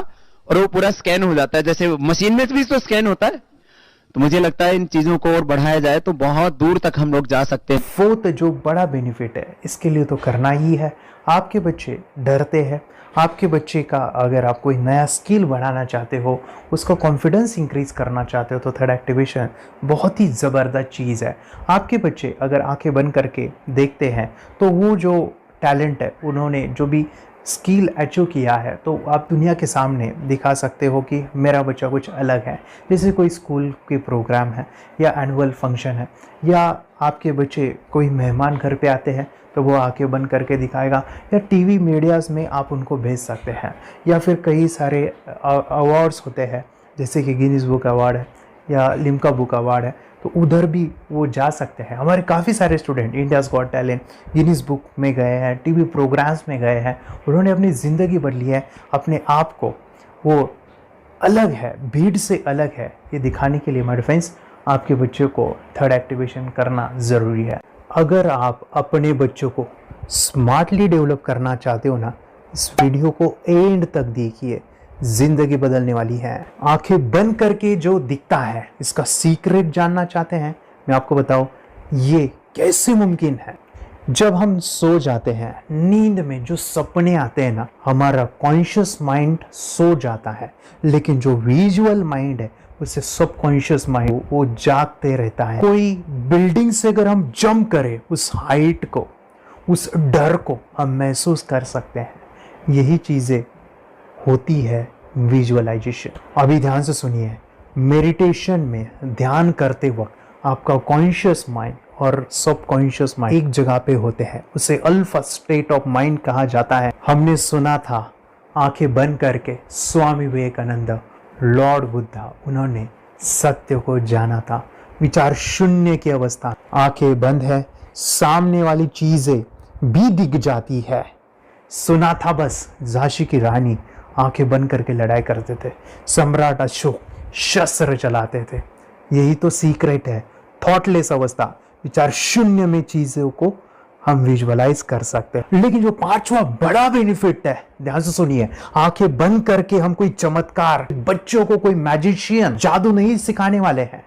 और वो पूरा स्कैन हो जाता है, जैसे मशीन में भी तो स्कैन होता है। तो मुझे लगता है इन चीजों को और बढ़ाया जाए तो बहुत दूर तक हम लोग जा सकते हैं। फोर्थ जो बड़ा बेनिफिट है, इसके लिए तो करना ही है। आपके बच्चे डरते हैं, आपके बच्चे का अगर आप कोई नया स्किल बढ़ाना चाहते हो, उसका कॉन्फिडेंस इंक्रीज करना चाहते हो, तो थर्ड एक्टिवेशन बहुत ही ज़बरदस्त चीज़ है। आपके बच्चे अगर आंखें बंद करके देखते हैं तो वो जो टैलेंट है, उन्होंने जो भी स्किल अचीव किया है, तो आप दुनिया के सामने दिखा सकते हो कि मेरा बच्चा कुछ अलग है। जैसे कोई स्कूल के प्रोग्राम है या एनुअल फंक्शन है, या आपके बच्चे कोई मेहमान घर पे आते हैं तो वो आंखें बंद करके दिखाएगा, या टीवी मीडियाज़ में आप उनको भेज सकते हैं, या फिर कई सारे अवार्ड्स होते हैं जैसे कि गिनीज बुक अवार्ड है या लिम्का बुक अवार्ड है, तो उधर भी वो जा सकते हैं। हमारे काफ़ी सारे student India's got talent, Guinness book में गए हैं, टीवी प्रोग्राम्स में गए हैं, उन्होंने अपनी ज़िंदगी बदली है, अपने आप को वो अलग है, भीड़ से अलग है, ये दिखाने के लिए मेरे फ्रेंड्स आपके बच्चों को थर्ड एक्टिवेशन करना ज़रूरी है। अगर आप अपने बच्चों को स्मार्टली डेवलप करना चाहते हो ना, इस वीडियो को एंड तक देखिए, जिंदगी बदलने वाली है। आंखें बंद करके जो दिखता है, इसका सीक्रेट जानना चाहते हैं, मैं आपको बताऊं ये कैसे मुमकिन है। जब हम सो जाते हैं, नींद में जो सपने आते हैं ना, हमारा कॉन्शियस माइंड सो जाता है, लेकिन जो विजुअल माइंड है, उसे सबकॉन्शियस माइंड वो जागते रहता है। कोई बिल्डिंग से अगर हम जंप करें, उस हाइट को, उस डर को हम महसूस कर सकते हैं। यही चीज़ें होती है विजुअलाइजेशन। अभी ध्यान से सुनिए, मेडिटेशन में ध्यान करते वक्त आपका कॉन्शियस माइंड और सबकॉन्शियस माइंड एक जगह पे होते हैं, उसे अल्फा स्टेट ऑफ माइंड कहा जाता है। हमने सुना था आंखें बंद करके स्वामी विवेकानंद, लॉर्ड बुद्धा, उन्होंने सत्य को जाना था। विचार शून्य की अवस्था, आंखें बंद है, सामने वाली चीजें भी दिख जाती है। सुना था बस झांसी की रानी आंखें बंद करके लड़ाई करते थे, सम्राट अशोक शस्त्र चलाते थे। यही तो सीक्रेट है, थॉटलेस अवस्था, विचार शून्य में चीजों को हम विजुअलाइज कर सकते हैं। लेकिन जो पांचवा बड़ा बेनिफिट है, ध्यान से सुनिए, आंखें बंद करके हम कोई चमत्कार, बच्चों को कोई मैजिशियन जादू नहीं सिखाने वाले हैं।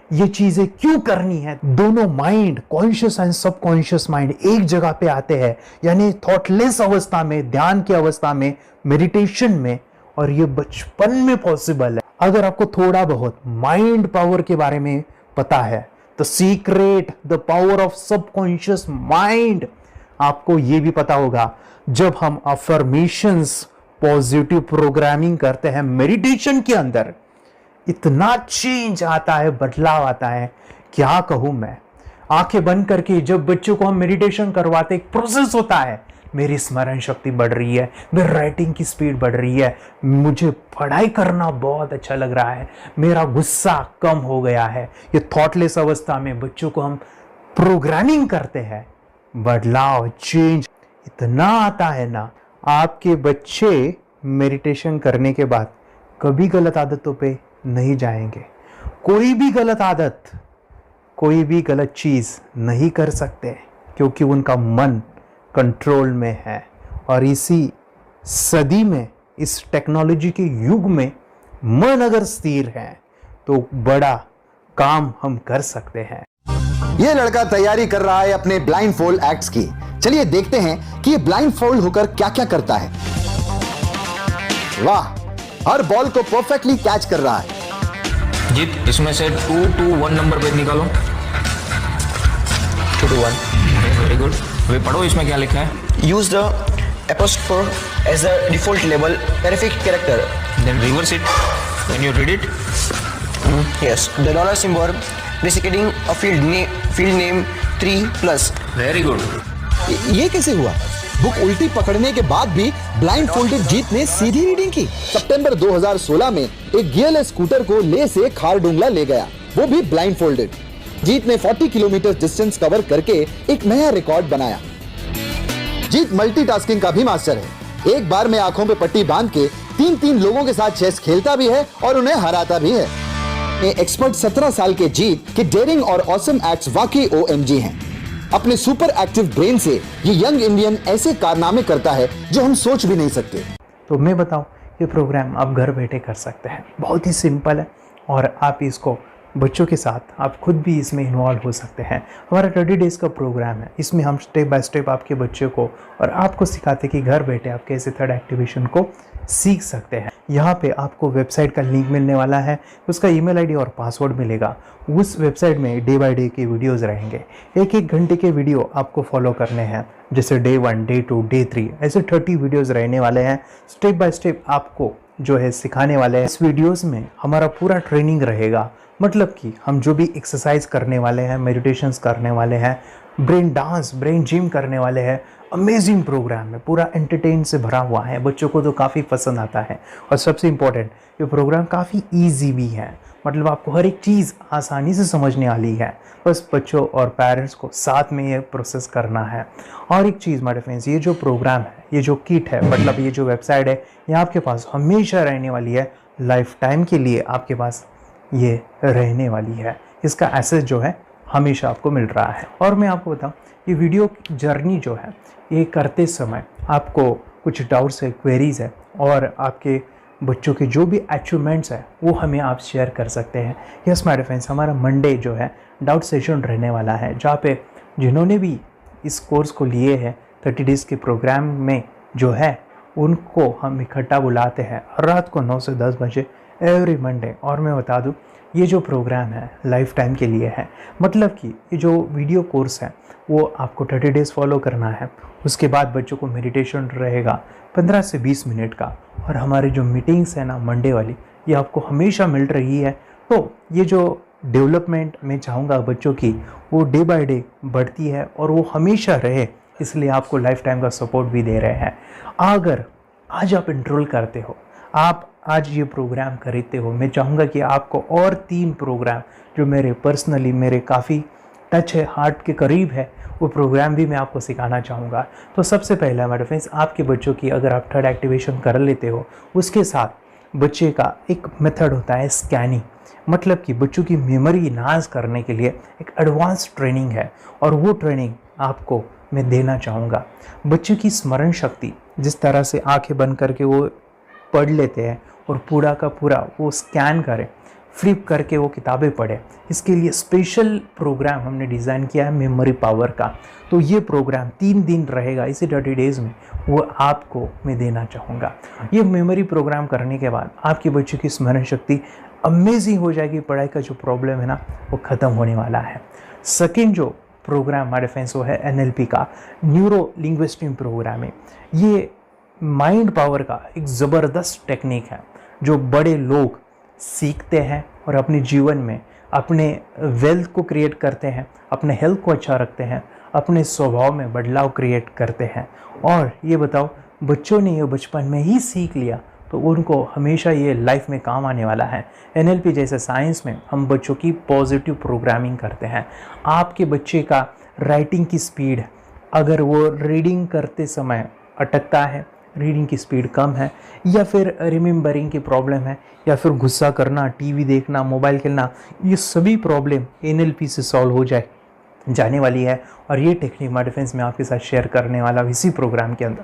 ये चीजें क्यों करनी है? दोनों mind, conscious and subconscious mind एक जगह पे आते हैं, यानी थॉटलेस अवस्था में, ध्यान की अवस्था में, मेडिटेशन में, और ये बचपन में पॉसिबल है। अगर आपको थोड़ा बहुत माइंड पावर के बारे में पता है, the secret, the power of subconscious mind, आपको ये भी पता होगा जब हम अफर्मेशंस, पॉजिटिव प्रोग्रामिंग करते हैं मेडिटेशन के अंदर, इतना चेंज आता है, बदलाव आता है, क्या कहूं मैं। आंखें बंद करके जब बच्चों को हम मेडिटेशन करवाते, एक प्रोसेस होता है, मेरी स्मरण शक्ति बढ़ रही है, मेरी राइटिंग की स्पीड बढ़ रही है, मुझे पढ़ाई करना बहुत अच्छा लग रहा है, मेरा गुस्सा कम हो गया है। ये थॉटलेस अवस्था में बच्चों को हम प्रोग्रामिंग करते हैं, बदलाव, चेंज इतना आता है ना। आपके बच्चे मेडिटेशन करने के बाद कभी गलत आदतों पे नहीं जाएंगे। कोई भी गलत आदत, कोई भी गलत चीज नहीं कर सकते, क्योंकि उनका मन कंट्रोल में है। और इसी सदी में, इस टेक्नोलॉजी के युग में, मन अगर स्थिर है तो बड़ा काम हम कर सकते हैं। ये लड़का तैयारी कर रहा है अपने ब्लाइंड फोल्ड एक्ट्स की। चलिए देखते हैं कि ये ब्लाइंड फोल्ड होकर क्या क्या करता है। वाह, हर बॉल को परफेक्टली कैच कर रहा है। जीत, इसमें से 2 to 1 नंबर पे निकालो। 2 to 1, वेरी गुड। वे पढ़ो, इसमें क्या लिखा है? Use the apostrophe as a default label terrific character. Then reverse it when you read it. Yes, the dollar symbol designating a field name 3+. Very good. ये कैसे हुआ? बुक उल्टी पकड़ने के बाद भी ब्लाइंड फोल्डेड जीत ने सीधी रीडिंग की। सितंबर 2016 में एक गियरलेस स्कूटर को ले से खारडुंगला ले गया, वो भी ब्लाइंड फोल्डेड। जीत ने 40 किलोमीटर डिस्टेंस कवर करके एक नया रिकॉर्ड बनाया। जीत मल्टीटास्किंग का भी मास्टर है। एक बार में आंखों पे पट्टी बांध के 3 लोगों के साथ चेस खेलता भी है और उन्हें हराता भी है। एक्सपर्ट 17 साल के जीत के डेयरिंग और ऑसम एक्ट्स वाकई OMG हैं। अपने सुपर एक्टिव ब्रेन से ये यंग इंडियन ऐसे कारनामे करता है जो हम सोच भी नहीं सकते। तो मैं बताऊं, ये प्रोग्राम आप घर बैठे कर सकते हैं, बहुत ही सिंपल है, और आप इसको बच्चों के साथ आप खुद भी इसमें इन्वॉल्व हो सकते हैं। हमारा 30 डेज़ का प्रोग्राम है, इसमें हम स्टेप बाय स्टेप आपके बच्चे को और आपको सिखाते हैं कि घर बैठे आप कैसे थर्ड एक्टिवेशन को सीख सकते हैं। यहाँ पे आपको वेबसाइट का लिंक मिलने वाला है, उसका ईमेल आईडी और पासवर्ड मिलेगा। उस वेबसाइट में डे बाय डे के वीडियोज़ रहेंगे, 1-1 घंटे के वीडियो आपको फॉलो करने हैं, जैसे डे 1, डे 2, डे 3, ऐसे 30 वीडियोज़ रहने वाले हैं। स्टेप बाय स्टेप आपको जो है सिखाने वाले हैं। इस वीडियोज़ में हमारा पूरा ट्रेनिंग रहेगा, मतलब कि हम जो भी एक्सरसाइज करने वाले हैं, मेडिटेशंस करने वाले हैं, ब्रेन डांस, ब्रेन जिम करने वाले हैं। अमेजिंग प्रोग्राम है, पूरा एंटरटेन से भरा हुआ है, बच्चों को तो काफ़ी पसंद आता है। और सबसे इम्पोर्टेंट, ये प्रोग्राम काफ़ी ईजी भी है, मतलब आपको हर एक चीज़ आसानी से समझने वाली है। बस बच्चों और पेरेंट्स को साथ में ये प्रोसेस करना है। और एक चीज़ माय फ्रेंड्स, ये जो प्रोग्राम है, ये जो किट है, मतलब ये जो वेबसाइट है, ये आपके पास हमेशा रहने वाली है, लाइफ टाइम के लिए आपके पास ये रहने वाली है। इसका एक्सेस जो है हमेशा आपको मिल रहा है। और मैं आपको बताऊं, ये वीडियो जर्नी जो है, ये करते समय आपको कुछ डाउट्स है, क्वेरीज़ है, और आपके बच्चों के जो भी अचीवमेंट्स है वो हमें आप शेयर कर सकते हैं। यस माय फ्रेंड्स, हमारा मंडे जो है डाउट सेशन रहने वाला है, जहाँ पे जिन्होंने भी इस कोर्स को लिए हैं 30 डेज़ के प्रोग्राम में जो है, उनको हम इकट्ठा बुलाते हैं रात को 9 से 10 बजे एवरी मंडे। और मैं बता दूं, ये जो प्रोग्राम है लाइफ टाइम के लिए है, मतलब कि ये जो वीडियो कोर्स है वो आपको 30 डेज़ फॉलो करना है। उसके बाद बच्चों को मेडिटेशन रहेगा 15 से 20 मिनट का, और हमारी जो मीटिंग्स है ना मंडे वाली, ये आपको हमेशा मिल रही है। तो ये जो डेवलपमेंट मैं चाहूँगा बच्चों की, वो डे बाय डे बढ़ती है और वो हमेशा रहे, इसलिए आपको लाइफ टाइम का सपोर्ट भी दे रहे हैं। अगर आज आप एनरोल करते हो, आप आज ये प्रोग्राम खरीदते हो, मैं चाहूँगा कि आपको और 3 प्रोग्राम जो मेरे काफ़ी टच है, हार्ट के करीब है, वो प्रोग्राम भी मैं आपको सिखाना चाहूँगा। तो सबसे पहला मेरे फ्रेंड्स, आपके बच्चों की अगर आप थर्ड एक्टिवेशन कर लेते हो, उसके साथ बच्चे का एक मेथड होता है स्कैनिंग, मतलब कि बच्चों की मेमोरी इन्हांस करने के लिए एक एडवांस ट्रेनिंग है, और वो ट्रेनिंग आपको मैं देना चाहूँगा। बच्चों की स्मरण शक्ति, जिस तरह से आंखें बंद करके वो पढ़ लेते हैं और पूरा का पूरा वो स्कैन करें, फ्लिप करके वो किताबें पढ़े, इसके लिए स्पेशल प्रोग्राम हमने डिज़ाइन किया है मेमोरी पावर का। तो ये प्रोग्राम 3 दिन रहेगा, इसी 30 डेज़ में वो आपको मैं देना चाहूँगा। ये मेमोरी प्रोग्राम करने के बाद आपके बच्चों की स्मरण शक्ति अमेजिंग हो जाएगी, पढ़ाई का जो प्रॉब्लम है ना वो ख़त्म होने वाला है। सेकेंड जो प्रोग्राम हमारे फ्रेंड्स वो है NLP का, न्यूरो लिंग्विस्टिक प्रोग्राम है। ये माइंड पावर का एक ज़बरदस्त टेक्निक है जो बड़े लोग सीखते हैं और अपने जीवन में अपने वेल्थ को क्रिएट करते हैं, अपने हेल्थ को अच्छा रखते हैं, अपने स्वभाव में बदलाव क्रिएट करते हैं। और ये बताओ, बच्चों ने ये बचपन में ही सीख लिया तो उनको हमेशा ये लाइफ में काम आने वाला है। NLP जैसे साइंस में हम बच्चों की पॉजिटिव प्रोग्रामिंग करते हैं। आपके बच्चे का राइटिंग की स्पीड, अगर वो रीडिंग करते समय अटकता है, रीडिंग की स्पीड कम है, या फिर रिमेंबरिंग की प्रॉब्लम है, या फिर गुस्सा करना, टीवी देखना, मोबाइल खेलना, ये सभी प्रॉब्लम NLP से सॉल्व हो जाने वाली है। और ये टेक्निक माय डिफेंस में आपके साथ शेयर करने वाला इसी प्रोग्राम के अंदर।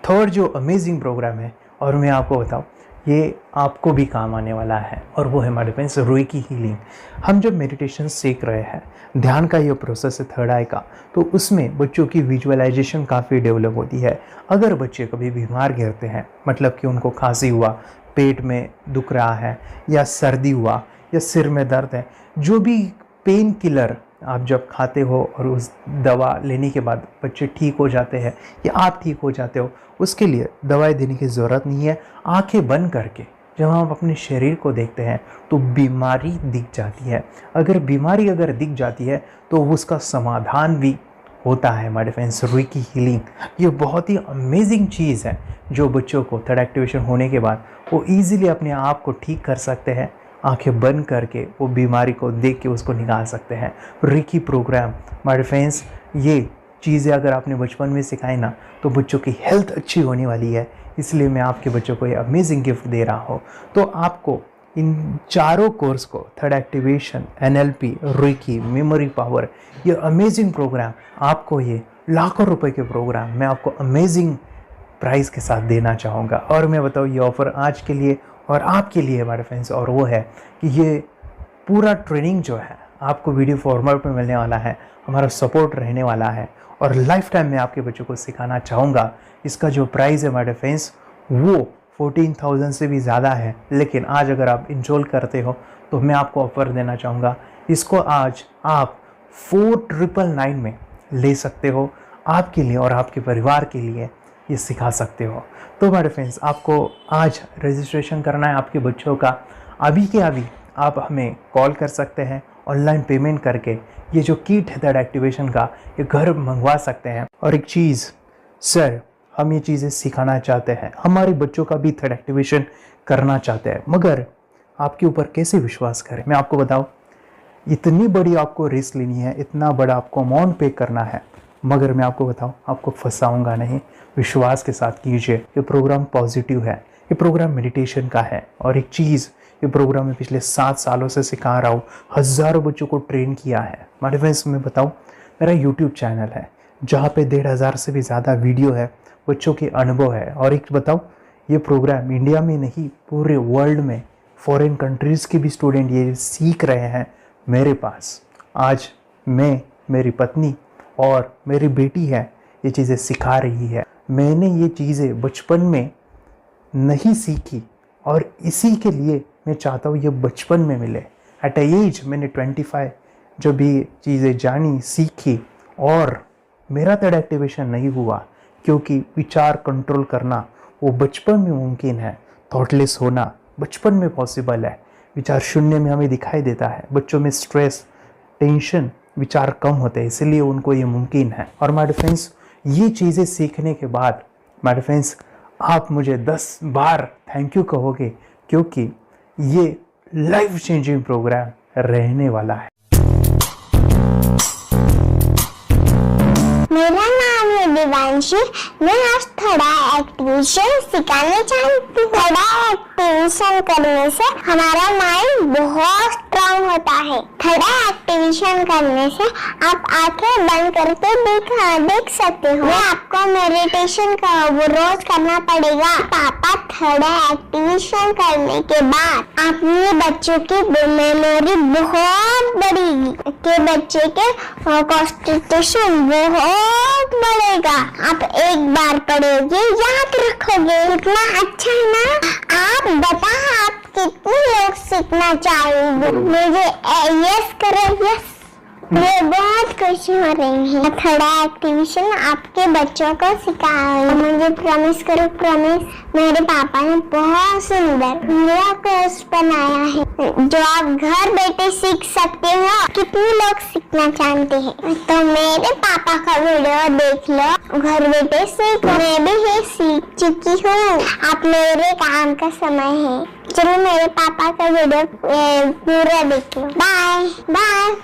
थर्ड जो अमेजिंग प्रोग्राम है, और मैं आपको बताऊं, ये आपको भी काम आने वाला है, और वो है माय डिफेंस रेकी हीलिंग। हम जब मेडिटेशन सीख रहे हैं, ध्यान का ये प्रोसेस है थर्ड आई का, तो उसमें बच्चों की विजुअलाइजेशन काफ़ी डेवलप होती है। अगर बच्चे कभी बीमार गिरते हैं, मतलब कि उनको खांसी हुआ, पेट में दुख रहा है, या सर्दी हुआ, या सिर में दर्द है, जो भी पेन किलर आप जब खाते हो और उस दवा लेने के बाद बच्चे ठीक हो जाते हैं या आप ठीक हो जाते हो, उसके लिए दवाई देने की ज़रूरत नहीं है। आंखें बंद करके जब हम अपने शरीर को देखते हैं तो बीमारी दिख जाती है। अगर बीमारी दिख जाती है तो उसका समाधान भी होता है। हमारे फ्रेंड्स, रेकी हीलिंग ये बहुत ही अमेजिंग चीज़ है जो बच्चों को थर्ड एक्टिवेशन होने के बाद वो ईज़िली अपने आप को ठीक कर सकते हैं। आंखें बंद करके वो बीमारी को देख के उसको निकाल सकते हैं। रेकी प्रोग्राम हमारे फ्रेंड्स, ये चीज़ें अगर आपने बचपन में सिखाई ना तो बच्चों की हेल्थ अच्छी होने वाली है। इसलिए मैं आपके बच्चों को ये अमेजिंग गिफ्ट दे रहा हूँ। तो आपको इन चारों कोर्स को, third activation, NLP, reiki, memory power, ये अमेजिंग प्रोग्राम, आपको ये लाखों रुपए के प्रोग्राम मैं आपको अमेजिंग प्राइस के साथ देना चाहूँगा। और मैं बताऊँ, ये ऑफ़र आज के लिए और आपके लिए हमारे फ्रेंड्स, और वो है कि ये पूरा ट्रेनिंग जो है आपको वीडियो फॉर्मेट में मिलने वाला है, हमारा सपोर्ट रहने वाला है, और लाइफ टाइम में आपके बच्चों को सिखाना चाहूँगा। इसका जो प्राइस है हमारे फ्रेंड्स वो 14,000 से भी ज़्यादा है, लेकिन आज अगर आप इंस्टॉल करते हो तो मैं आपको ऑफ़र देना चाहूँगा। इसको आज आप 4,999 में ले सकते हो। आपके लिए और आपके परिवार के लिए ये सिखा सकते हो। तो हमारे फ्रेंड्स, आपको आज रजिस्ट्रेशन करना है आपके बच्चों का। अभी के अभी आप हमें कॉल कर सकते हैं, ऑनलाइन पेमेंट करके ये जो किट है थर्ड एक्टिवेशन का, ये घर मंगवा सकते हैं। और एक चीज़ सर, हम ये चीज़ें सिखाना चाहते हैं, हमारे बच्चों का भी थर्ड एक्टिवेशन करना चाहते हैं, मगर आपके ऊपर कैसे विश्वास करें? मैं आपको बताऊं, इतनी बड़ी आपको रिस्क लेनी है, इतना बड़ा आपको अमाउंट पे करना है, मगर मैं आपको बताऊं, आपको फंसाऊंगा नहीं। विश्वास के साथ कीजिए। ये प्रोग्राम पॉजिटिव है, ये प्रोग्राम मेडिटेशन का है। और एक चीज़, ये प्रोग्राम मैं पिछले 7 सालों से सिखा रहा हूँ, हज़ारों बच्चों को ट्रेन किया है। हमारे फ्रेंड्स, मैं बताऊँ, मेरा यूट्यूब चैनल है जहाँ पे 1,500 से भी ज़्यादा वीडियो है, बच्चों के अनुभव है। और एक बताऊँ, ये प्रोग्राम इंडिया में नहीं, पूरे वर्ल्ड में फॉरेन कंट्रीज़ के भी स्टूडेंट ये सीख रहे हैं मेरे पास। आज मैं, मेरी पत्नी और मेरी बेटी है ये चीज़ें सिखा रही है। मैंने ये चीज़ें बचपन में नहीं सीखी और इसी के लिए मैं चाहता हूँ ये बचपन में मिले। एट एज मैंने 25 जब ये चीज़ें जानी, सीखी, और मेरा थर्ड एक्टिवेशन नहीं हुआ क्योंकि विचार कंट्रोल करना वो बचपन में मुमकिन है। थॉटलेस होना बचपन में पॉसिबल है। विचार शून्य में हमें दिखाई देता है। बच्चों में स्ट्रेस, टेंशन, विचार कम होते हैं, इसलिए उनको ये मुमकिन है। और माय फ्रेंड्स, ये चीज़ें सीखने के बाद माय फ्रेंड्स आप मुझे 10 बार थैंक यू कहोगे, क्योंकि ये लाइफ चेंजिंग प्रोग्राम रहने वाला है। मेरा नाम है दिवांशी। मैं आज थोड़ा एक्टिवेशन सिखाना चाहती हूँ। थोड़ा एक्टिवेशन करने से हमारा माइंड बहुत स्ट्रांग होता है। थोड़ा एक्टिवेशन करने से आप आंखें बंद करके देख सकते हो। आपको मेडिटेशन का वो रोज करना पड़ेगा। पापा, थोड़ा एक्टिवेशन करने के बाद अपने बच्चों की मेमोरी बहुत बढ़ेगी, के बच्चे के कॉन्सेंट्रेशन बहुत बढ़ेगा। आप एक बार पढ़ोगे, याद रखोगे, इतना अच्छा है ना। आप बता, आप कितने लोग सीखना चाहोगे? मुझे यस करो, यस। मुझे बहुत खुशी हो रही है। थोड़ा एक्टिवेशन आपके बच्चों को सिखाओ। मुझे प्रॉमिस करो, प्रॉमिस। मेरे पापा ने बहुत सुंदर मेरा कोर्स बनाया है जो आप घर बैठे सीख सकते हो। कितने लोग सीखना चाहते हैं तो मेरे पापा का वीडियो देख लो, घर बैठे सीख। मैं भी ये सीख चुकी हूँ। आप मेरे काम का समय है। चलो मेरे पापा का वीडियो पूरा देख लो। Bye bye.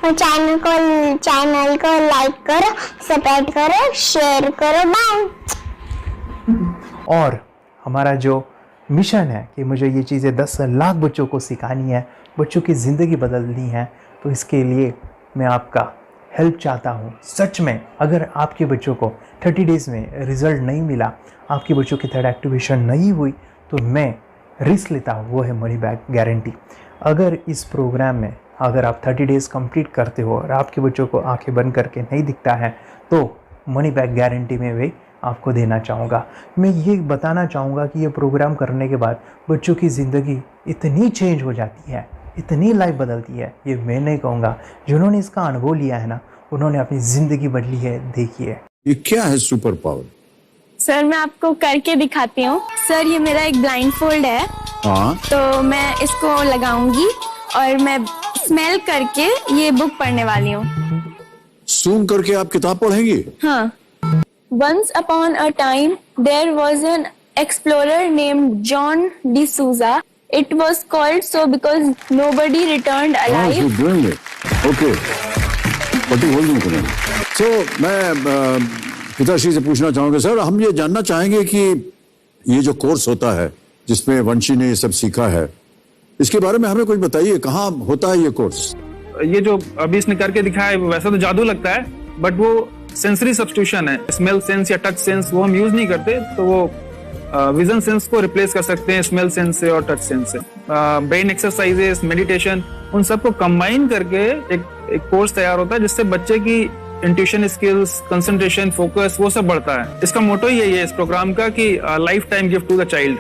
चैनल को लाइक करो, सब्सक्राइब करो, शेयर करो। बाय। और हमारा जो मिशन है कि मुझे ये चीज़ें 10 लाख बच्चों को सिखानी है, बच्चों की ज़िंदगी बदलनी है, तो इसके लिए मैं आपका हेल्प चाहता हूँ। सच में अगर आपके बच्चों को 30 डेज़ में रिज़ल्ट नहीं मिला, आपके बच्चों की थर्ड एक्टिवेशन नहीं हुई, तो मैं रिस्क लेता हूँ, वो है मनी बैक गारंटी। अगर इस प्रोग्राम में अगर आप 30 डेज़ कंप्लीट करते हो और आपके बच्चों को आंखें बंद करके नहीं दिखता है, तो मनी बैक गारंटी में भी आपको देना चाहूँगा। मैं ये बताना चाहूँगा कि ये प्रोग्राम करने के बाद बच्चों की ज़िंदगी इतनी चेंज हो जाती है, इतनी लाइफ बदलती है, ये मैं नहीं कहूँगा। जिन्होंने इसका अनुभव लिया है ना, उन्होंने अपनी ज़िंदगी बदली है। देखिए ये क्या है सुपर पावर? सर मैं आपको करके दिखाती हूँ। सर ये मेरा एक ब्लाइंड फोल्ड है। हाँ, तो मैं इसको लगाऊंगी और मैं स्मेल करके ये बुक पढ़ने वाली हूँ। सूंघ करके आप किताब पढ़ेंगी? हाँ। Once upon a time, there was an explorer named John D'Souza. It was called so because nobody returned alive. you're doing it. Okay. पट्टी खोल दूँ तुम्हें। So मैं पिताश्री से पूछना चाहूँगा, सर हम ये जानना चाहेंगे कि ये जो कोर्स होता है जिसमें वंशी ने ये सब सीखा है, इसके बारे में हमें कुछ बताइए। कहाँ होता है ये कोर्स? ये जो अभी इसने करके दिखाया है वैसा तो जादू लगता है, बट वो सेंसरी सब्स्टिट्यूशन है। स्मेल सेंस या टच सेंस वो हम यूज नहीं करते, तो वो विजन सेंस को रिप्लेस कर सकते हैं स्मेल सेंस से और टच सेंस से। ब्रेन एक्सरसाइजेस, मेडिटेशन, उन सबको कंबाइन करके एक कोर्स तैयार होता है जिससे बच्चे की इंट्यूशन स्किल्स, कंसंट्रेशन, फोकस वो सब बढ़ता है। इसका मोटो ही यही है इस प्रोग्राम का कि lifetime gift to the child.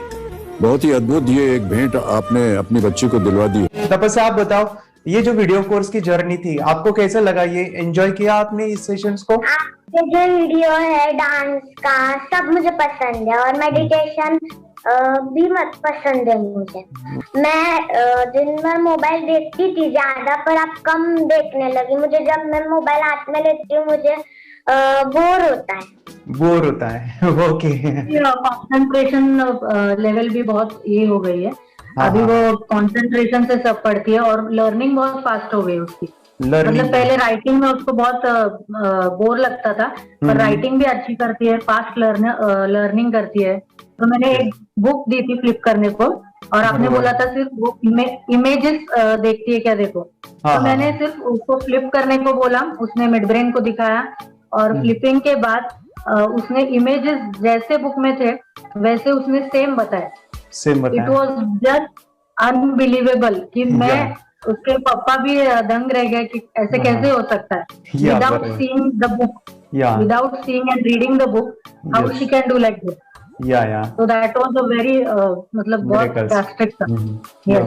बहुत ही अद्भुत ये एक भेंट आपने अपनी बच्ची को दिलवा दी। तपस्या, आप बताओ, ये जो वीडियो कोर्स की जर्नी थी आपको कैसे लगा? ये एंजॉय किया आपने इस सेशंस को? ये जो वीडियो है डांस का सब मुझे पसंद है और मेडिटेशन भी मत पसंद है मुझे। मैं दिन भर मोबाइल देखती थी ज्यादा, पर अब कम देखने लगी। मुझे जब मैं मोबाइल हाथ में लेती हूँ मुझे बोर होता है। ओके। कंसंट्रेशन लेवल भी बहुत ये हो गई है। अभी वो कंसंट्रेशन से सब पढ़ती है और लर्निंग बहुत फास्ट हो गई उसकी। मतलब पहले राइटिंग में उसको बहुत बोर लगता था, पर राइटिंग भी अच्छी करती है, फास्ट लर्निंग करती है। तो मैंने एक बुक दी थी फ्लिप करने को और आपने बोला था सिर्फ वो इमेजेस देखती है क्या, देखो। तो मैंने सिर्फ उसको फ्लिप करने को बोला, उसने मिड ब्रेन को दिखाया और फ्लिपिंग के बाद उसने इमेजेस जैसे बुक में थे वैसे उसने सेम बताया। इट वॉज जस्ट अनबिलीवेबल कि मैं उसके पापा भी दंग रह गए कि ऐसे कैसे हो सकता है। Without seeing the book, without seeing and reading the book, how she can do like this. या तो दैट वाज अ वेरी मतलब बहुत Miracles. ड्रास्टिक था। Yes.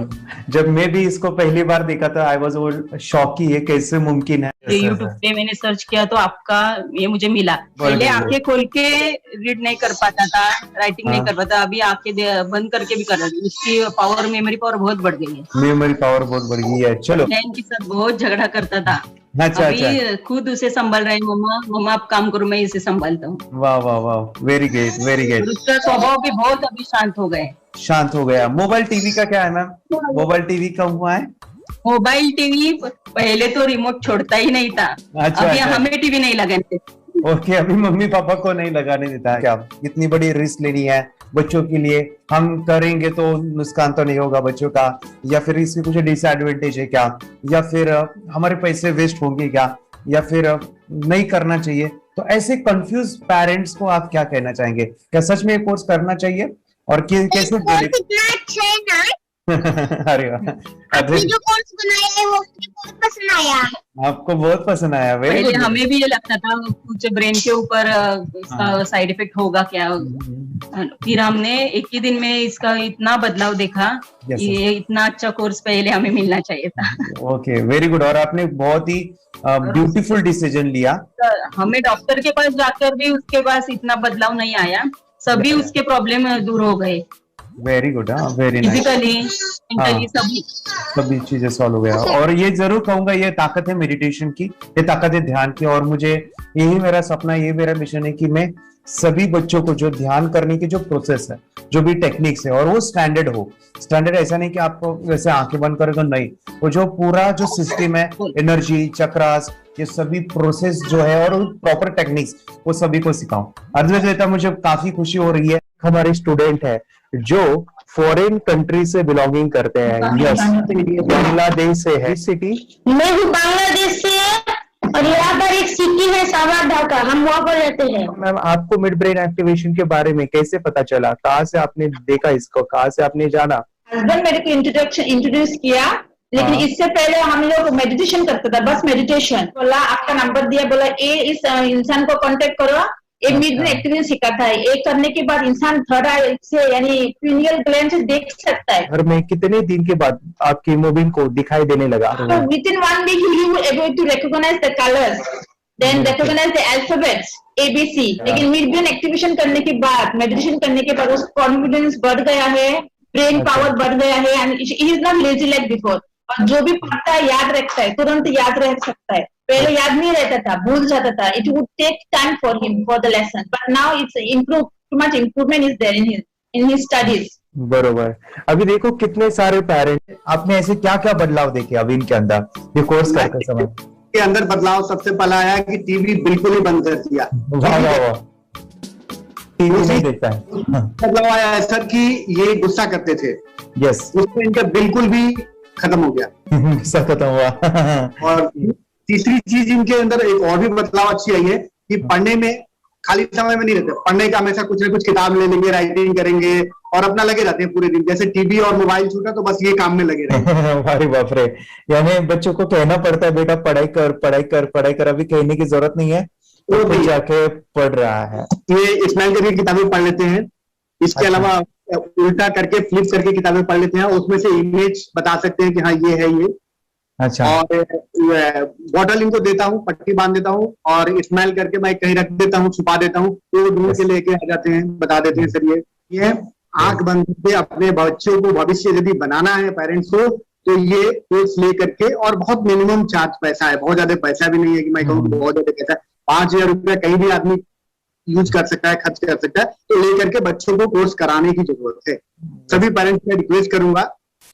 जब मैं भी इसको पहली बार देखा था आई वाज शॉक कि ये कैसे मुमकिन है। ये यूट्यूब पे मैंने सर्च किया तो आपका ये मुझे मिला। पहले आंखें खोल के रीड नहीं कर पाता था, राइटिंग नहीं कर पाता, अभी आंखें बंद करके भी कर रहा है। उसकी पावर, मेमोरी पावर बहुत बढ़ गई है। मेमोरी पावर बहुत बढ़ गई है। चलो, बहन के साथ बहुत झगड़ा करता था। अच्छा, अभी खुद उसे संभाल रहे हैं। मम्मा आप काम करो, मैं इसे संभालता हूँ। वाह वाह वाह, वेरी ग्रेट वेरी ग्रेट। उसका स्वभाव भी बहुत अभी शांत हो गए। शांत हो गया। मोबाइल टीवी का क्या है मैम? मोबाइल टीवी कब हुआ है? मोबाइल टीवी पहले तो रिमोट छोड़ता ही नहीं था। अच्छा, अभी अच्छा। हमें टीवी नहीं लगाने देते। ओके, अभी मम्मी पापा को नहीं लगाने देता है। क्या इतनी बड़ी रिस्क लेनी है बच्चों के लिए? हम करेंगे तो नुकसान तो नहीं होगा बच्चों का, या फिर इसमें कुछ डिसएडवांटेज है क्या, या फिर हमारे पैसे वेस्ट होंगे क्या, या फिर नहीं करना चाहिए? तो ऐसे कंफ्यूज पेरेंट्स को आप क्या कहना चाहेंगे? क्या सच में ये कोर्स करना चाहिए और कैसे? कितना अच्छा है ना। अरे वाह, आपने जो कोर्स बनाया है वो मुझे बहुत पसंद आया। आपको बहुत पसंद आया। वेरी पहले गुड। हमें भी ये लगता था कुछ ब्रेन के ऊपर इसका साइड इफेक्ट होगा क्या। फिर हमने एक ही दिन में इसका इतना बदलाव देखा Yes, कि ये इतना अच्छा कोर्स पहले हमें मिलना चाहिए था। Okay, very good. और आपने बहुत ही ब्यूटीफुल डिसीजन लिया। हमें डॉक्टर के पास जाकर भी उसके पास इतना बदलाव नहीं आया। सभी उसके प्रॉब्लम दूर हो गए, वेरी गुड। हाँ, वेरी नाइस। फिजिकली, मेंटली, सभी चीजें सॉल्व हो गया। और ये जरूर कहूंगा, ये ताकत है मेडिटेशन की, ये ताकत है ध्यान की। और मुझे यही मेरा सपना, ये मेरा मिशन है कि मैं सभी बच्चों को जो ध्यान करने की जो प्रोसेस है, जो भी टेक्निक्स है, और वो स्टैंडर्ड हो। स्टैंडर्ड ऐसा नहीं कि आपको वैसे आंखें बंद करें तो नहीं, वो जो पूरा जो सिस्टम है, एनर्जी, चक्रास, ये सभी प्रोसेस जो है और प्रॉपर टेक्निक्स, वो सभी को सिखाऊं। अर्जुन, मुझे काफी खुशी हो रही है। हमारे स्टूडेंट है जो फॉरेन कंट्री से बिलोंगिंग करते हैं। यस, बांग्लादेश से है। सिटी मैं हूँ बांग्लादेश से और यहाँ पर एक सिटी है सावर ढाका, हम वहाँ पर रहते हैं। मैम, आपको मिड ब्रेन एक्टिवेशन के बारे में कैसे पता चला? कहाँ से आपने देखा इसको? कहाँ से आपने जाना? हस्बैंड मेरे को इंट्रोड्यूस किया, लेकिन इससे पहले हम लोग मेडिटेशन करते थे, बस मेडिटेशन। बोला आपका नंबर दिया, बोला ये इस इंसान को कांटेक्ट करो, ये मिड ब्रेन एक्टिवेशन सिखाता है। ये करने के बाद इंसान थर्ड आई से यानी पिनियल ग्लैंड से देख सकता है। घर में कितने दिन के बाद आपकी हीमोग्लोबिन को दिखाई देने लगा? So within 1 week you will able to recognize the colors, then recognize the alphabets ABC। लेकिन मिड ब्रेन एक्टिवेशन करने के बाद, मेडिटेशन करने के बाद उसका कॉन्फिडेंस बढ़ गया है, ब्रेन पावर बढ़ गया है, and he is not lazy like before. और जो भी पढ़ता है याद रखता है, तुरंत याद रह सकता है। पहले याद नहीं रहता था, भूल जाता था। It would take time for him for the lesson, but now it's improve, too much improvement is there in his studies. बरोबर। अभी देखो कितने सारे पेरेंट्स, आपने ऐसे क्या क्या बदलाव देखे अभी इनके अंदर ये कोर्स करते समय? के अंदर बदलाव सबसे पहला आया कि टीवी बिल्कुल ही बंद कर दिया। वाह वाह वाह, टीवी नहीं देखता है। बदलाव आया है सर कि ये गुस्सा करते थे। यस, उसमें इनका बिल्कुल भी खत्म हो गया। गुस्सा खत्म हुआ। और तीसरी चीज इनके अंदर एक और भी बदलाव अच्छी आई है कि पढ़ने में खाली समय में नहीं रहते, पढ़ने का हमेशा कुछ ना कुछ किताब ले लेंगे, राइटिंग करेंगे और अपना लगे रहते हैं पूरे दिन। जैसे टीवी और मोबाइल छूटा तो बस ये काम में लगे रहते। अरे बाप रे, यानी बच्चों को कहना पड़ता है बेटा पढ़ाई कर पढ़ाई कर पढ़ाई कर, अभी कहने की जरूरत नहीं है, वो भी जाके पढ़ रहा है। ये स्माइल करके किताबें पढ़ लेते हैं। इसके अलावा उल्टा करके, फ्लिप करके किताबें पढ़ लेते हैं, उसमें से इमेज बता सकते हैं कि हाँ ये है ये। अच्छा। और बॉटल इनको देता हूँ, पट्टी बांध देता हूँ और स्माइल करके मैं कहीं रख देता हूँ, छुपा देता हूँ, तो ढूंढ के लेके आ जाते हैं, बता देते हैं सर ये आंख बंद करके अपने बच्चों को भविष्य यदि बनाना है पेरेंट्स को, तो ये कोर्स ले करके, और बहुत मिनिमम चार्ज पैसा है, बहुत ज्यादा पैसा भी नहीं है कि मैं कहूँ बहुत ज्यादा पैसा है। 5,000 रुपया कहीं भी आदमी यूज कर सकता है, खर्च कर सकता है, तो लेकर के बच्चों को कोर्स कराने की जरूरत है। सभी पेरेंट्स में रिक्वेस्ट करूंगा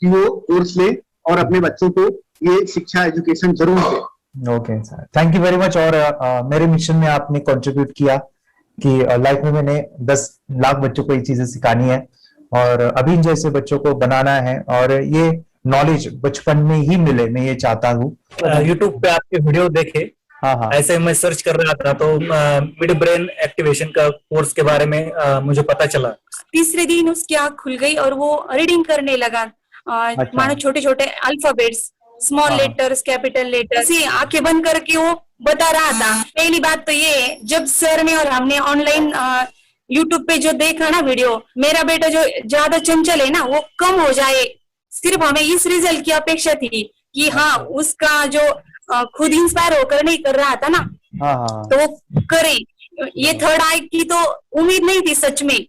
कि वो कोर्स ले और अपने बच्चों को ये शिक्षा, एजुकेशन जरूर दे। Okay sir, thank you very much. और मेरे मिशन में आपने कंट्रीब्यूट किया कि लाइफ में मैंने 10 लाख बच्चों को ये चीजें सिखानी है और अभी जैसे बच्चों को बनाना है, और ये नॉलेज बचपन में ही मिले, मैं ये चाहता हूँ। यूट्यूब पे आपके वीडियो देखे, हाँ, ऐसे मैं सर्च कर रहा था तो मिड ब्रेन एक्टिवेशन का कोर्स के बारे में मुझे पता चला। तीसरे दिन उसकी आंख खुल गई और वो रीडिंग करने लगा। मानो छोटे छोटे alphabets, small letters, capital letters, आंखें बंद करके वो बता रहा था। पहली बात तो ये, जब सर ने और हमने ऑनलाइन यूट्यूब पे जो देखा ना वीडियो, मेरा बेटा जो ज्यादा चंचल है ना वो कम हो जाए, सिर्फ हमें इस रिजल्ट की अपेक्षा थी कि हाँ उसका जो खुद इंस्पायर होकर नहीं कर रहा था ना, तो वो करे। ये थर्ड आई की तो उम्मीद नहीं थी सच में।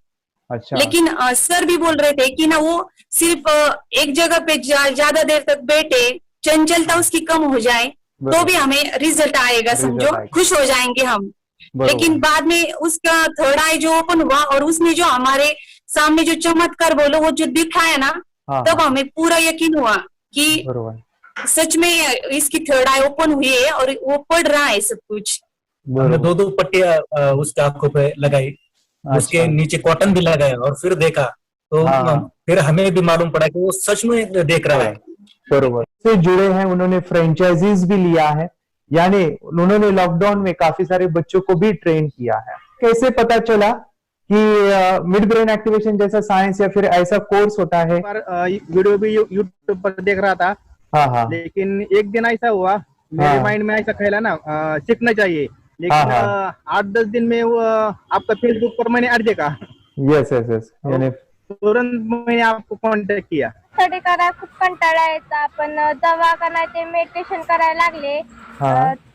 अच्छा। लेकिन सर भी बोल रहे थे कि ना वो सिर्फ एक जगह पे ज्यादा देर तक बैठे, चंचलता उसकी कम हो जाए तो भी हमें रिजल्ट आएगा, समझो खुश हो जाएंगे हम। लेकिन बाद में उसका थर्ड आई जो ओपन हुआ और उसने जो हमारे सामने जो चमत्कार बोलो वो जो दिखाया ना, तब हमें पूरा यकीन हुआ कि सच में इसकी थर्ड आई ओपन हुई है और वो पढ़ रहा है सब कुछ। हमने 2 पट्टियां उसके आंखों पे लगाई, उसके नीचे कॉटन भी लगाया और फिर देखा तो फिर हमें भी मालूम पड़ा कि वो सच में देख रहा है। बरोबर से जुड़े हैं, उन्होंने फ्रेंचाइजीज भी लिया है, यानी उन्होंने लॉकडाउन में काफी सारे बच्चों को भी ट्रेन किया है। कैसे पता चला कि मिड ब्रेन एक्टिवेशन जैसा साइंस या फिर ऐसा कोर्स होता है? वीडियो भी यूट्यूब पर देख रहा था। हाँ। लेकिन एक दिन ऐसा हुआ मेरे माइंड में ऐसा ख्याल ना सीखना चाहिए, लेकिन 8-10 दिन में वो आपका फेसबुक पर मैंने ऐड देखा। यस यस यस, यानी तुरंत मैंने आपको कॉन्टॅक्ट किया। स्टडी करायला खूप कंटाळा यायचा, पण जेव्हा का नाही ते मेडिटेशन करायला लागले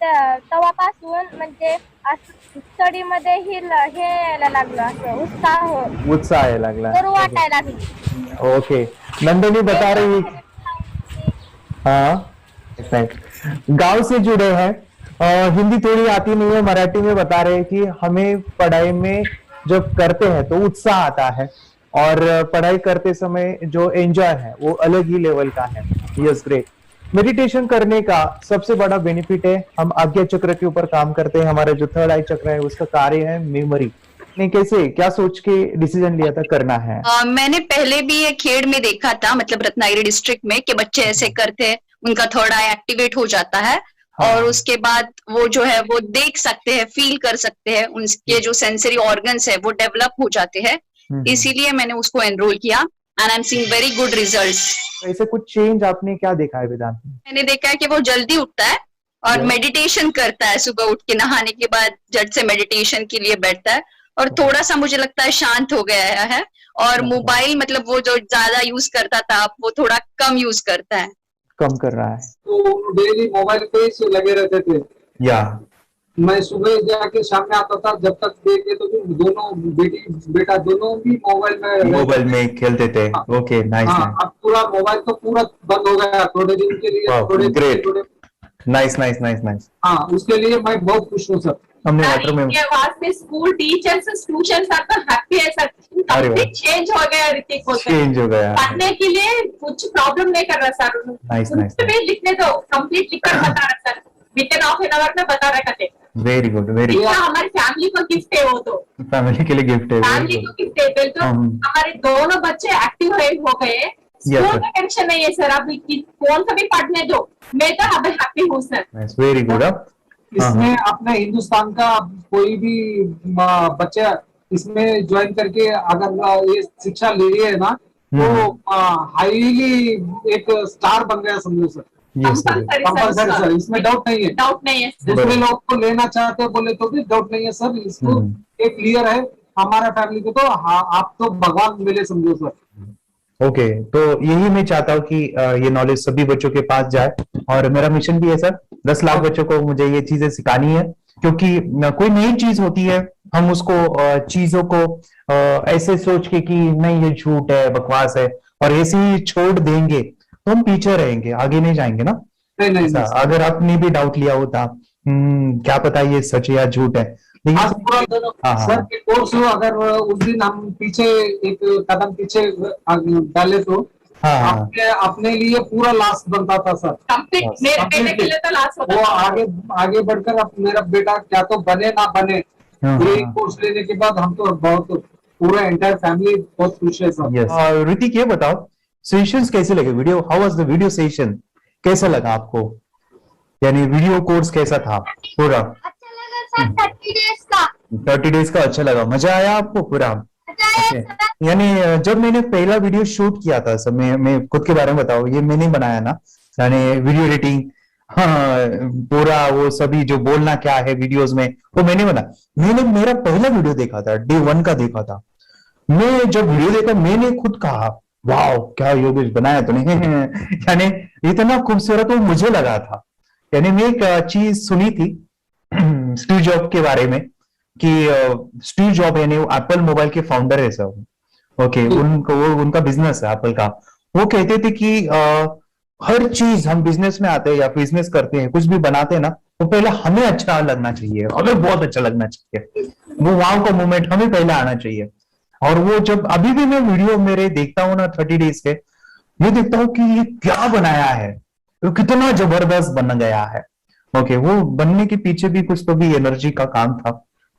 तेव्हापासून म्हणजे स्टडी मध्ये हे यायला लागलं, असं उत्साह यायला लागला, करू वाटायला लागली। ओके, नंदिनी बता रही गांव से जुड़े हैं, हिंदी थोड़ी आती नहीं है, मराठी में बता रहे हैं कि हमें पढ़ाई में जब करते हैं तो उत्साह आता है और पढ़ाई करते समय जो एंजॉय है वो अलग ही लेवल का है। Yes, great. मेडिटेशन करने का सबसे बड़ा बेनिफिट है, हम आज्ञा चक्र के ऊपर काम करते हैं, हमारा जो थर्ड आई चक्र है उसका कार्य है मेमोरी। ने कैसे क्या सोच के डिसीजन लिया था करना है? मैंने पहले भी ये खेड़ में देखा था, मतलब रत्नागिरी डिस्ट्रिक्ट में, कि बच्चे ऐसे करते हैं, उनका थर्ड आई एक्टिवेट हो जाता है और उसके बाद वो जो है वो देख सकते हैं, फील कर सकते हैं, उनके जो सेंसरी ऑर्गन्स है वो डेवलप हो जाते हैं। इसीलिए मैंने उसको एनरोल किया and I am seeing very good results. ऐसे कुछ चेंज आपने क्या देखा है वेदांत में? मैंने देखा है कि वो जल्दी उठता है और मेडिटेशन करता है, सुबह उठ के नहाने के बाद झट से मेडिटेशन के लिए बैठता है और थोड़ा सा मुझे लगता है शांत हो गया है और मोबाइल मतलब वो जो ज्यादा यूज करता था वो थोड़ा कम यूज करता है, कम कर रहा है। तो डेली मोबाइल पे ही लगे रहते थे या मैं सुबह जाके शाम में आता था, जब तक देखे तो दोनों बेटा दोनों भी मोबाइल में खेलते थे। Okay, nice. अब पूरा मोबाइल तो पूरा बंद हो गया थोड़े दिन के लिए। Great, nice nice nice nice. हाँ, उसके लिए मैं बहुत खुश हूँ सर। हमने वाटर में वास्ते स्कूल टीचर्स स्टूडेंट्स आपका हैप्पी है सर, कंप्लीट चेंज हो गया ऋतिक को, चेंज हो गया, पढ़ने के लिए कुछ प्रॉब्लम नहीं कर रहा सर। नाइस नाइस, लिखने दो, कंप्लीट लिखकर बता रहा sir, within half an hour में बता रहा करते। Very good, very good. हमारी फैमिली को गिफ्ट है, वो तो फैमिली के लिए गिफ्ट है, फैमिली को गिफ्ट है। तो हमारे दोनों बच्चे एक्टिव हो गए, स्कूल का टेंशन नहीं है सर, अभी कौन सा भी पढ़ने दो, मैं तो अभी हैप्पी हूँ सर। Very good. इसमें अपने हिंदुस्तान का कोई भी बच्चा इसमें ज्वाइन करके अगर ये शिक्षा ले रही है ना तो हाईली एक स्टार बन गया समझो सर। कंपल्सरी सर, इसमें डाउट नहीं है, डाउट नहीं है। दूसरे लोग को लेना चाहते बोले तो भी डाउट नहीं है सर, इसको एक क्लियर है हमारा फैमिली को, तो आप तो भगवान मिले समझो सर। ओके, तो यही मैं चाहता हूँ कि ये नॉलेज सभी बच्चों के पास जाए और मेरा मिशन भी है सर, 10 लाख बच्चों को मुझे ये चीजें सिखानी है, क्योंकि कोई नई चीज होती है हम उसको चीजों को ऐसे सोच के कि नहीं ये झूठ है, बकवास है और ऐसे ही छोड़ देंगे तो हम पीछे रहेंगे, आगे नहीं जाएंगे ना। नहीं, अगर आपने भी डाउट लिया होता क्या पता ये सच या झूठ है, सर के कोर्स अगर उस दिन हम पीछे एक कदम पीछे डाले तो अपने लिए पूरा लास्ट बनता था सर, कंप्लीट मेरे बेटे के लिए तो लास्ट होता वो आगे बढ़कर अब मेरा बेटा क्या तो बने ना बने, ये कोर्स लेने के बाद हम तो बहुत पूरा एंटायर फैमिली बहुत खुश है सर। ऋतिक ये बताओ सेशंस कैसे लगे, video how was the video session, कैसा लगा आपको, यानी वीडियो कोर्स कैसा था पूरा? अच्छा लगा सर, 30 डेज का। 30 डेज का अच्छा लगा, मजा आया आपको पूरा? यानी जब मैंने पहला वीडियो शूट किया था सब, मैं खुद के बारे में बताऊं, ये मैंने बनाया ना, यानी वीडियो एडिटिंग हाँ, पूरा वो सभी जो बोलना क्या है वीडियोस में वो मैंने बना। मैंने मेरा पहला वीडियो देखा था, डे 1 का देखा था। मैं जब वीडियो देखा मैंने खुद कहा वाह क्या योगेश बनाया तूने यानी इतना खूबसूरत वो मुझे लगा था। यानी मैं एक चीज सुनी थी स्टीव जॉब के बारे में कि स्टीव जॉब यानी एप्पल मोबाइल के फाउंडर है सब, ओके, उनका बिजनेस है एप्पल का। वो कहते थे कि हर चीज हम बिजनेस में आते हैं या बिजनेस करते हैं, कुछ भी बनाते हैं ना, तो पहले हमें अच्छा लगना चाहिए, हमें बहुत अच्छा लगना चाहिए, वो वाव का मोमेंट हमें पहले आना चाहिए। और वो जब अभी भी मैं वीडियो मेरे देखता हूँ ना 30 डेज के, मैं देखता हूँ कि ये क्या बनाया है, तो कितना जबरदस्त बन गया है। ओके, वो बनने के पीछे भी कुछ तो भी एनर्जी का काम था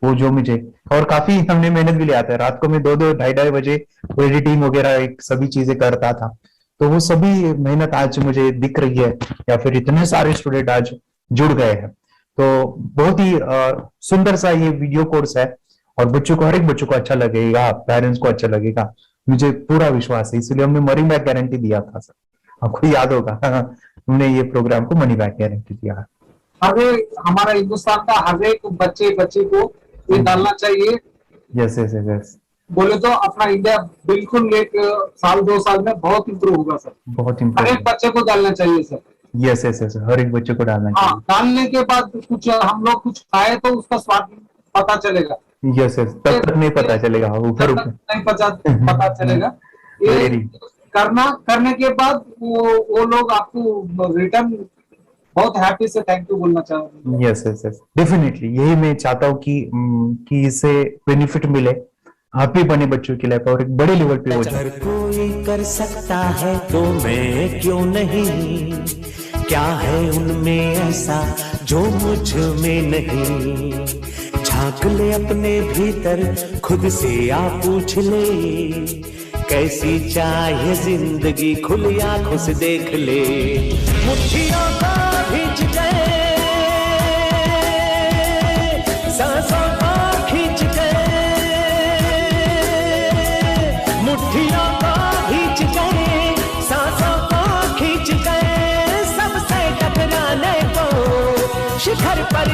वो जो मुझे, और काफी हमने मेहनत भी लिया था। रात को मैं 2-2 ढाई बजे एडिटिंग वगैरह सभी चीजें करता था। तो वो सभी मेहनत आज मुझे दिख रही है, या फिर इतने सारे स्टूडेंट आज जुड़ गए हैं। तो बहुत ही सुंदर सा ये वीडियो कोर्स है और बच्चों को, हर एक बच्चों को अच्छा लगेगा, पेरेंट्स को अच्छा लगेगा, मुझे पूरा विश्वास है। इसलिए हमने मनी बैक गारंटी दिया था सर, आपको याद होगा हमने ये प्रोग्राम को मनी बैक गारंटी दिया है। हमारा हिंदुस्तान का हर एक बच्चे को ये डालना चाहिए। यस यस यस, बोले तो अपना इंडिया बिल्कुल 1 साल 2 साल में बहुत इम्प्रूव होगा सर, बहुत हर इम्पोर्टेंट। एक बच्चे को डालना चाहिए सर। यस यस यस, हर एक बच्चे को डालना हाँ, डालने के बाद कुछ हम लोग कुछ खाए तो उसका स्वाद पता चलेगा। यस यस, तब तक नहीं पता चलेगा, ऊपर ऊपर नहीं पता चलेगा। ये करने के बाद वो लोग आपको रिटर्न बहुत हैप्पी से थैंक यू बोलना चाहूंगा। यस यस यस, डेफिनेटली यही मैं चाहता हूँ कि इससे बेनिफिट मिले, हैप्पी बने बच्चों की लाइफ और एक बड़े लेवल पे हो जाए। कोई कर सकता है तो मैं क्यों नहीं, क्या है उनमें ऐसा जो मुझ में नहीं। झांक ले अपने भीतर खुद से आ पूछ ले, कैसी चाहे जिंदगी खुली आंखों से देख ले। मुट्ठियों को खींच गए, सांसों को खींच गए, मुट्ठियों को खींच गए, सांसों को खींच गए, सबसे टकराने को शिखर पर